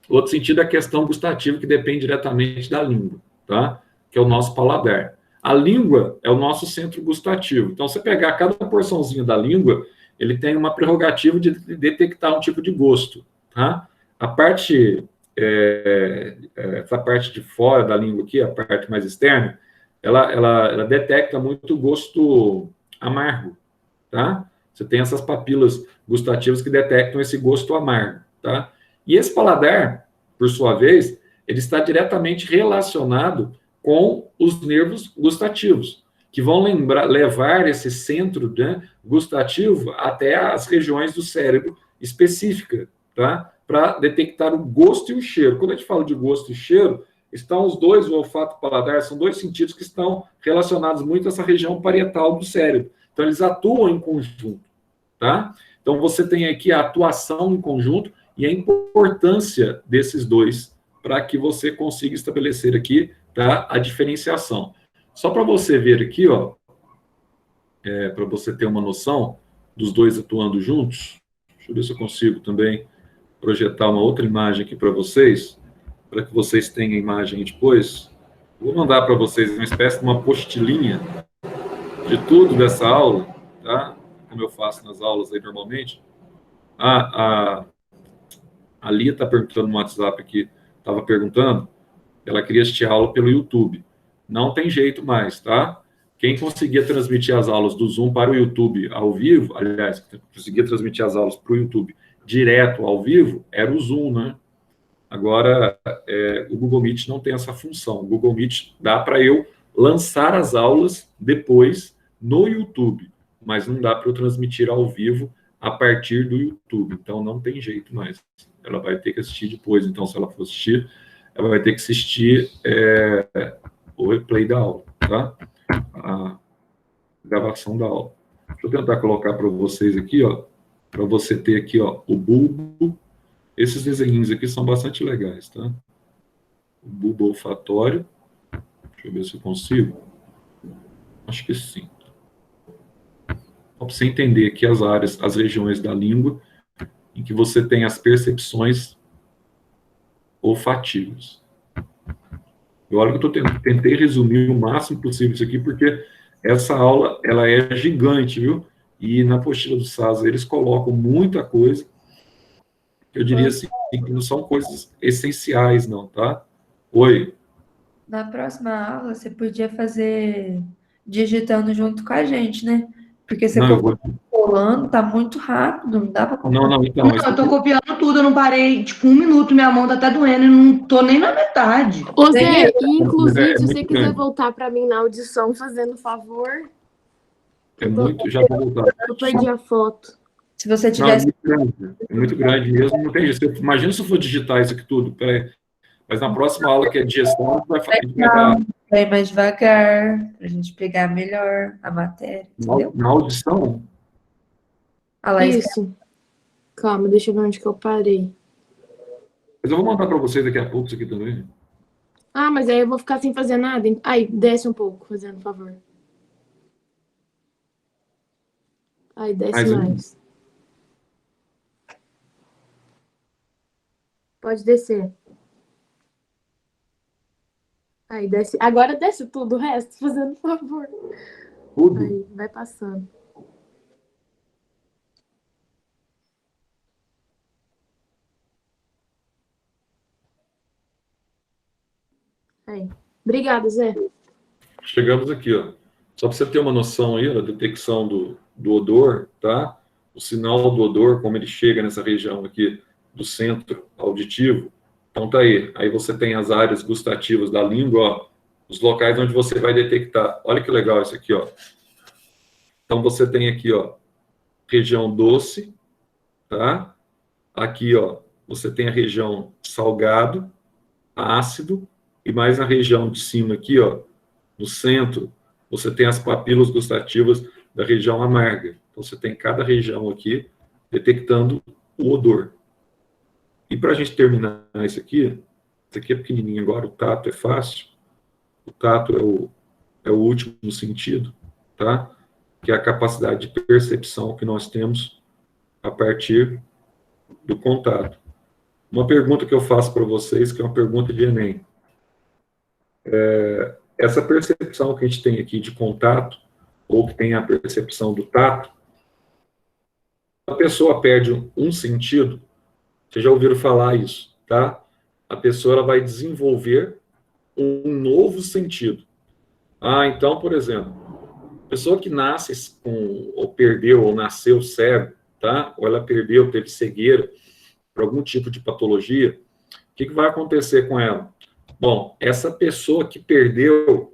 Outro sentido é a questão gustativa, que depende diretamente da língua, tá? Que é o nosso paladar. A língua é o nosso centro gustativo. Então, você pegar cada porçãozinha da língua, ele tem uma prerrogativa de detectar um tipo de gosto, tá? A parte, essa parte de fora da língua aqui, a parte mais externa, ela detecta muito gosto amargo, tá? Você tem essas papilas gustativas que detectam esse gosto amargo, tá? E esse paladar, por sua vez, ele está diretamente relacionado com os nervos gustativos, que vão levar esse centro, né, gustativo até as regiões do cérebro específicas, tá? Para detectar o gosto e o cheiro. Quando a gente fala de gosto e cheiro, estão os dois, o olfato e o paladar, são dois sentidos que estão relacionados muito a essa região parietal do cérebro. Então, eles atuam em conjunto, tá? Então, você tem aqui a atuação em conjunto e a importância desses dois para que você consiga estabelecer aqui, tá, a diferenciação. Só para você ver aqui, ó, para você ter uma noção dos dois atuando juntos, deixa eu ver se eu consigo também projetar uma outra imagem aqui para vocês, para que vocês tenham a imagem depois. Vou mandar para vocês uma espécie de uma postilinha de tudo dessa aula, tá? Como eu faço nas aulas aí normalmente. A Lia está perguntando no WhatsApp aqui, estava perguntando, ela queria assistir a aula pelo YouTube. Não tem jeito mais, tá? Quem conseguia transmitir as aulas do Zoom para o YouTube ao vivo, aliás, conseguia transmitir as aulas para o YouTube direto ao vivo, era o Zoom, né? Agora, o Google Meet não tem essa função. O Google Meet dá para eu lançar as aulas depois no YouTube, mas não dá para eu transmitir ao vivo a partir do YouTube. Então, não tem jeito mais. Ela vai ter que assistir depois. Então, se ela for assistir, ela vai ter que assistir o replay da aula, tá? A gravação da aula. Deixa eu tentar colocar para vocês aqui, ó, para você ter aqui, ó, o bulbo. Esses desenhinhos aqui são bastante legais, tá? O bulbo olfatório. Deixa eu ver se eu consigo. Acho que sim. Para você entender aqui as áreas, as regiões da língua, em que você tem as percepções olfativas. Eu olho que eu tentei resumir o máximo possível isso aqui, porque essa aula, ela é gigante, viu? E na apostila do SAS, eles colocam muita coisa. Eu diria assim, que não são coisas essenciais, não, tá? Oi. Na próxima aula, você podia fazer digitando junto com a gente, né? Porque você colando, tá muito rápido, não dá pra copiar. Não, então... Não, eu tô copiando tudo, eu não parei, tipo, 1 minuto, minha mão tá até doendo e não tô nem na metade. Ô, Zé, inclusive, se você quiser voltar pra mim na audição, fazendo favor... já vou voltar. Eu perdi a foto. Se você tivesse... É muito grande mesmo, não tem jeito. Imagina se eu for digitar isso aqui tudo, peraí. Mas na próxima aula, que é digestão, vai dar... Vai mais devagar, pra gente pegar melhor a matéria, entendeu? Na audição? Isso. Calma, deixa eu ver onde que eu parei. Mas eu vou mandar para vocês daqui a pouco isso aqui também. Ah, mas aí eu vou ficar sem fazer nada. Aí, desce um pouco, fazendo favor. Aí, desce mais. Pode descer. Aí, desce. Agora desce tudo o resto, fazendo favor. Tudo? Aí, vai passando. Aí. Obrigada, Zé. Chegamos aqui, ó. Só para você ter uma noção aí da detecção do odor, tá? O sinal do odor, como ele chega nessa região aqui do centro auditivo. Então tá aí. Aí você tem as áreas gustativas da língua, ó, os locais onde você vai detectar. Olha que legal isso aqui, ó. Então você tem aqui, ó, região doce, tá? Aqui, ó, você tem a região salgado, ácido, e mais na região de cima aqui, ó, no centro, você tem as papilas gustativas da região amarga. Então, você tem cada região aqui detectando o odor. E para a gente terminar isso aqui é pequenininho agora, o tato é fácil. O tato é o último sentido, tá? Que é a capacidade de percepção que nós temos a partir do contato. Uma pergunta que eu faço para vocês, que é uma pergunta de Enem. Essa percepção que a gente tem aqui de contato, ou que tem a percepção do tato, a pessoa perde um sentido, vocês já ouviram falar isso, tá? A pessoa ela vai desenvolver um novo sentido. Então, por exemplo, a pessoa que nasce ou perdeu, ou nasceu cego, tá? Ou ela perdeu, teve cegueira, por algum tipo de patologia, o que vai acontecer com ela? Bom, essa pessoa que perdeu,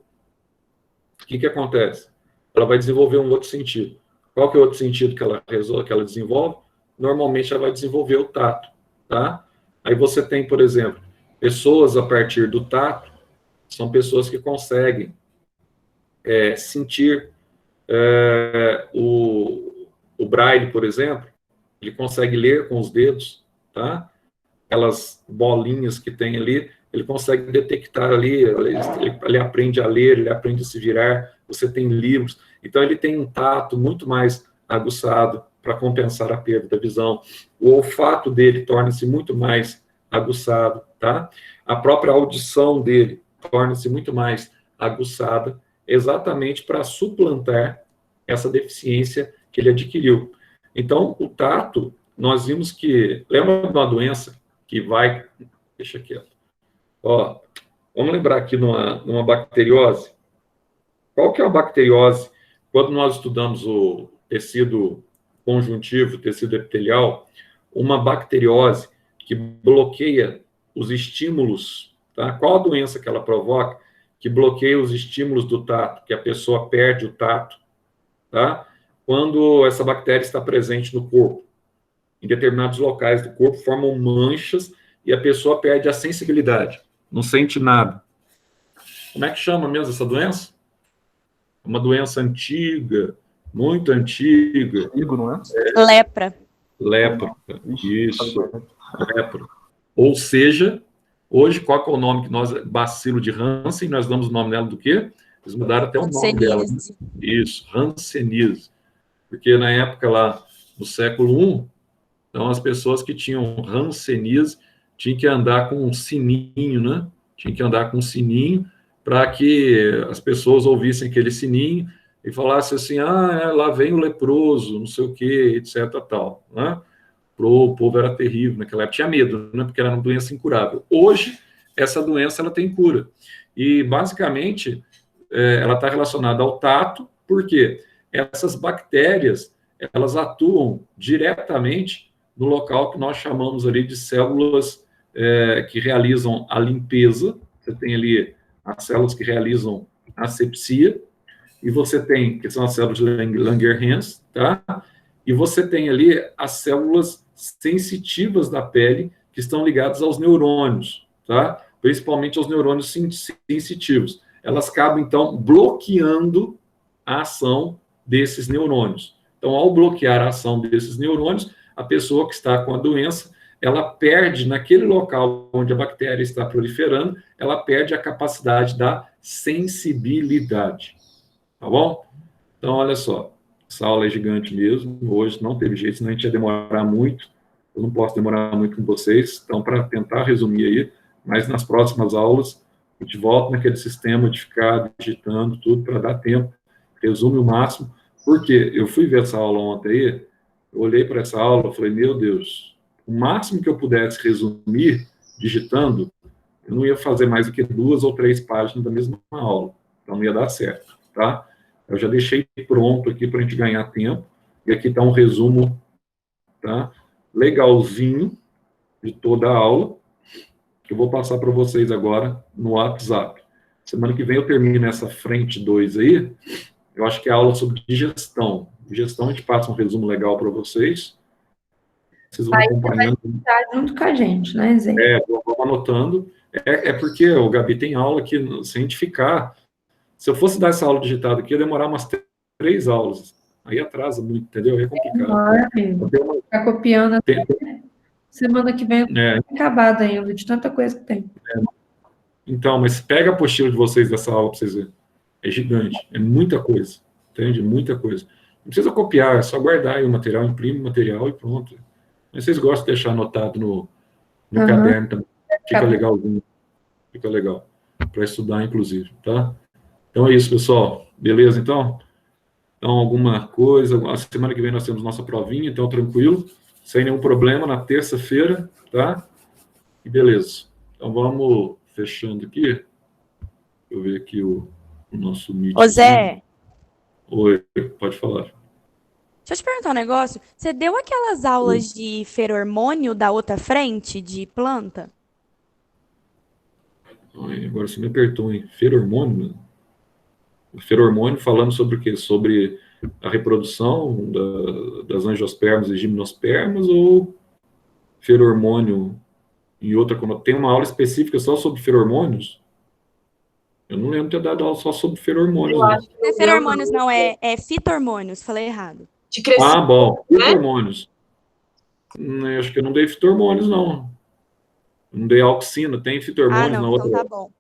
o que acontece? Ela vai desenvolver um outro sentido. Qual que é o outro sentido que ela resolve, que ela desenvolve? Normalmente ela vai desenvolver o tato, tá? Aí você tem, por exemplo, pessoas a partir do tato, são pessoas que conseguem sentir o braille, por exemplo, ele consegue ler com os dedos, tá? Aquelas bolinhas que tem ali, ele consegue detectar ali, ele aprende a ler, ele aprende a se virar, você tem livros, então ele tem um tato muito mais aguçado para compensar a perda da visão. O olfato dele torna-se muito mais aguçado, tá? A própria audição dele torna-se muito mais aguçada, exatamente para suplantar essa deficiência que ele adquiriu. Então, o tato, nós vimos que... Lembra de uma doença que vai... Deixa quieto. Ó, vamos lembrar aqui numa bacteriose. Qual que é a bacteriose? Quando nós estudamos o tecido conjuntivo, tecido epitelial, uma bacteriose que bloqueia os estímulos, tá? Qual a doença que ela provoca? Que bloqueia os estímulos do tato, que a pessoa perde o tato, tá? Quando essa bactéria está presente no corpo, em determinados locais do corpo, formam manchas e a pessoa perde a sensibilidade, não sente nada. Como é que chama mesmo essa doença? Uma doença antiga, muito antiga. Igo, não é? Lepra. Lepra, isso, lepra. Ou seja, hoje, qual que é o nome que nós... Bacilo de Hansen, nós damos o nome dela do quê? Eles mudaram até o nome dela. Isso, hanseníase. Porque na época lá, no século I, então as pessoas que tinham hanseníase tinham que andar com um sininho, né? Tinham que andar com um sininho para que as pessoas ouvissem aquele sininho e falassem assim, lá vem o leproso, não sei o quê, etc, tal, né? O povo era terrível naquela época, tinha medo, né? Porque era uma doença incurável. Hoje, essa doença ela tem cura. E, basicamente, ela está relacionada ao tato, porque essas bactérias, elas atuam diretamente no local que nós chamamos ali de células que realizam a limpeza. Você tem ali as células que realizam a asepsia, e você tem, que são as células de Langerhans, tá? E você tem ali as células sensitivas da pele, que estão ligadas aos neurônios, tá? Principalmente aos neurônios sensitivos. Elas acabam, então, bloqueando a ação desses neurônios. Então, ao bloquear a ação desses neurônios, a pessoa que está com a doença, ela perde, naquele local onde a bactéria está proliferando, ela perde a capacidade da sensibilidade. Tá bom? Então, olha só, essa aula é gigante mesmo, hoje não teve jeito, senão a gente ia demorar muito, eu não posso demorar muito com vocês, então, para tentar resumir aí, mas nas próximas aulas, a gente volta naquele sistema de ficar digitando tudo para dar tempo, resume o máximo, porque eu fui ver essa aula ontem aí, eu olhei para essa aula e falei, meu Deus, o máximo que eu pudesse resumir digitando, eu não ia fazer mais do que 2 ou 3 páginas da mesma aula, então não ia dar certo, tá? Eu já deixei pronto aqui para a gente ganhar tempo, e aqui está um resumo, tá? Legalzinho de toda a aula, que eu vou passar para vocês agora no WhatsApp. Semana que vem eu termino essa frente 2 aí, eu acho que é aula sobre digestão. Digestão, a gente passa um resumo legal para vocês. Vocês vão acompanhando. Você vai estar junto com a gente, né, Zé? Eu vou anotando. Porque o Gabi tem aula que, se a gente ficar... Se eu fosse dar essa aula digitada aqui, ia demorar umas 3 aulas. Aí atrasa muito, entendeu? É complicado. Ficar copiando até semana que vem eu tô acabada ainda, de tanta coisa que tem. Então, mas pega a apostila de vocês dessa aula para vocês verem. É gigante, é muita coisa, entende? Muita coisa. Não precisa copiar, é só guardar aí o material, imprime o material e pronto. Mas vocês gostam de deixar anotado no caderno também. Fica legalzinho. Fica legal. Para estudar, inclusive, tá? Então é isso, pessoal. Beleza, então? Então, alguma coisa... A semana que vem nós temos nossa provinha, então tranquilo. Sem nenhum problema, na terça-feira, tá? E beleza. Então vamos fechando aqui. Deixa eu ver aqui o nosso meeting. Ô, Zé. Oi, pode falar. Deixa Deixa eu te perguntar um negócio. Você deu aquelas aulas de feromônio da outra frente, de planta? Ai, agora você me apertou, hein? Feromônio? Feromônio falando sobre o quê? Sobre a reprodução das angiospermas e gimnospermas ou feromônio em outra... Tem uma aula específica só sobre feromônios? Eu não lembro de ter dado aula só sobre feromônios, Eu não. acho que Não é eu vi uma feromônios, não, é fitormônios. Falei errado. de crescimento. Ah, bom. né? Fitormônios. Acho que eu não dei fitormônios, não. Eu não dei auxina. Tem Ah, fitormônios não, na então outra... tá bom.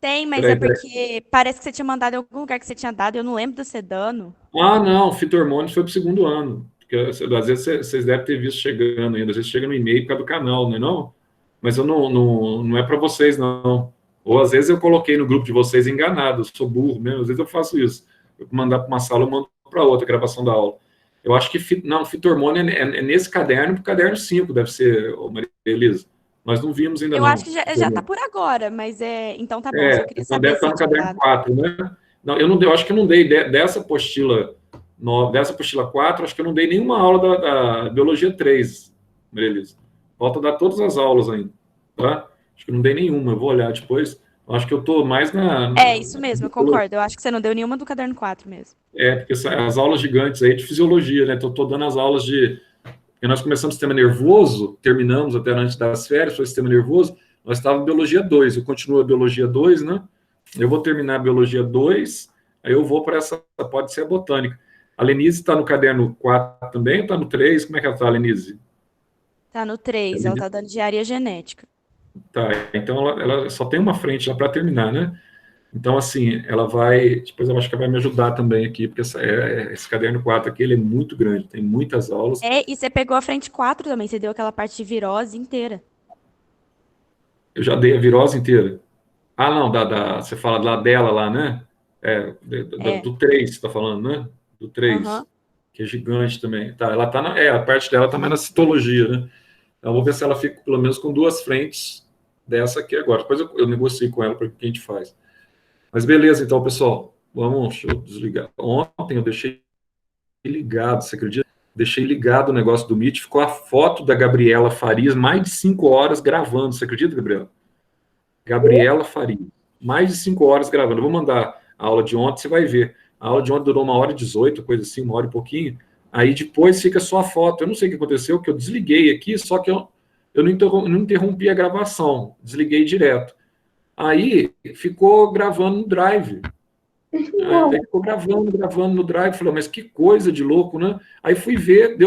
Tem, mas Peraí, é porque parece que você tinha mandado em algum lugar que você tinha dado, eu não lembro de você dando. Ah, não. Fitormônios foi pro segundo ano. Porque, às vezes vocês devem ter visto chegando ainda. Às vezes chega no e-mail por causa do canal, não é não? Mas eu não é para vocês, não. Ou às vezes eu coloquei no grupo de vocês enganado. Eu sou burro mesmo. Às vezes eu faço isso. Eu mandar para uma sala, eu mando para outra, a gravação da aula. Eu acho que fitormônio é nesse caderno, pro caderno 5, deve ser, Maria Elisa. Nós não vimos ainda, Eu não. acho que já tá por agora, mas então tá bom, só queria Então saber deve estar se no tinha caderno dado. 4, né? Não, eu acho que eu não dei dessa apostila 4, acho que eu não dei nenhuma aula da Biologia 3, Maria Elisa. Falta dar todas as aulas ainda, tá? Acho que eu não dei nenhuma, eu vou olhar depois. Acho que eu tô mais Isso mesmo, eu concordo. Eu acho que você não deu nenhuma do caderno 4 mesmo. porque as aulas gigantes aí de fisiologia, né? Tô dando as aulas de... Porque nós começamos sistema nervoso, terminamos até antes das férias, foi sistema nervoso, nós estávamos em biologia 2, eu continuo a biologia 2, né? Eu vou terminar a biologia 2, aí eu vou para essa, pode ser a botânica. A Lenise está no caderno 4 também, ou está no 3? Como é que ela está, Lenise? Tá no 3, ela tá dando engenharia genética. Tá, então ela só tem uma frente lá para terminar, né? Então, assim, ela vai... Depois eu acho que ela vai me ajudar também aqui, porque esse caderno 4 aqui, ele é muito grande, tem muitas aulas. E você pegou a frente 4 também, você deu aquela parte de virose inteira. Eu já dei a virose inteira. Ah, não, você fala lá dela lá, né? Do 3, você está falando, né? Do 3, que é gigante também. Tá, ela tá a parte dela também na citologia, né? Então, vou ver se ela fica pelo menos com 2 frentes dessa aqui agora. Depois eu negocio com ela para o que a gente faz. Mas beleza, então, pessoal. Deixa eu desligar. Ontem eu deixei ligado, você acredita? Deixei ligado o negócio do Meet, ficou a foto da Gabriela Farias, mais de 5 horas gravando. Você acredita, Gabriela? Gabriela Farias. Mais de 5 horas gravando. Eu vou mandar a aula de ontem, você vai ver. A aula de ontem durou 1h18, coisa assim, 1 hora e pouquinho. Aí depois fica só a foto. Eu não sei o que aconteceu, que eu desliguei aqui, só que eu não interrompi a gravação. Desliguei direto. Aí ficou gravando no Drive. Aí ficou gravando no Drive. Falei, mas que coisa de louco, né? Aí fui ver, deu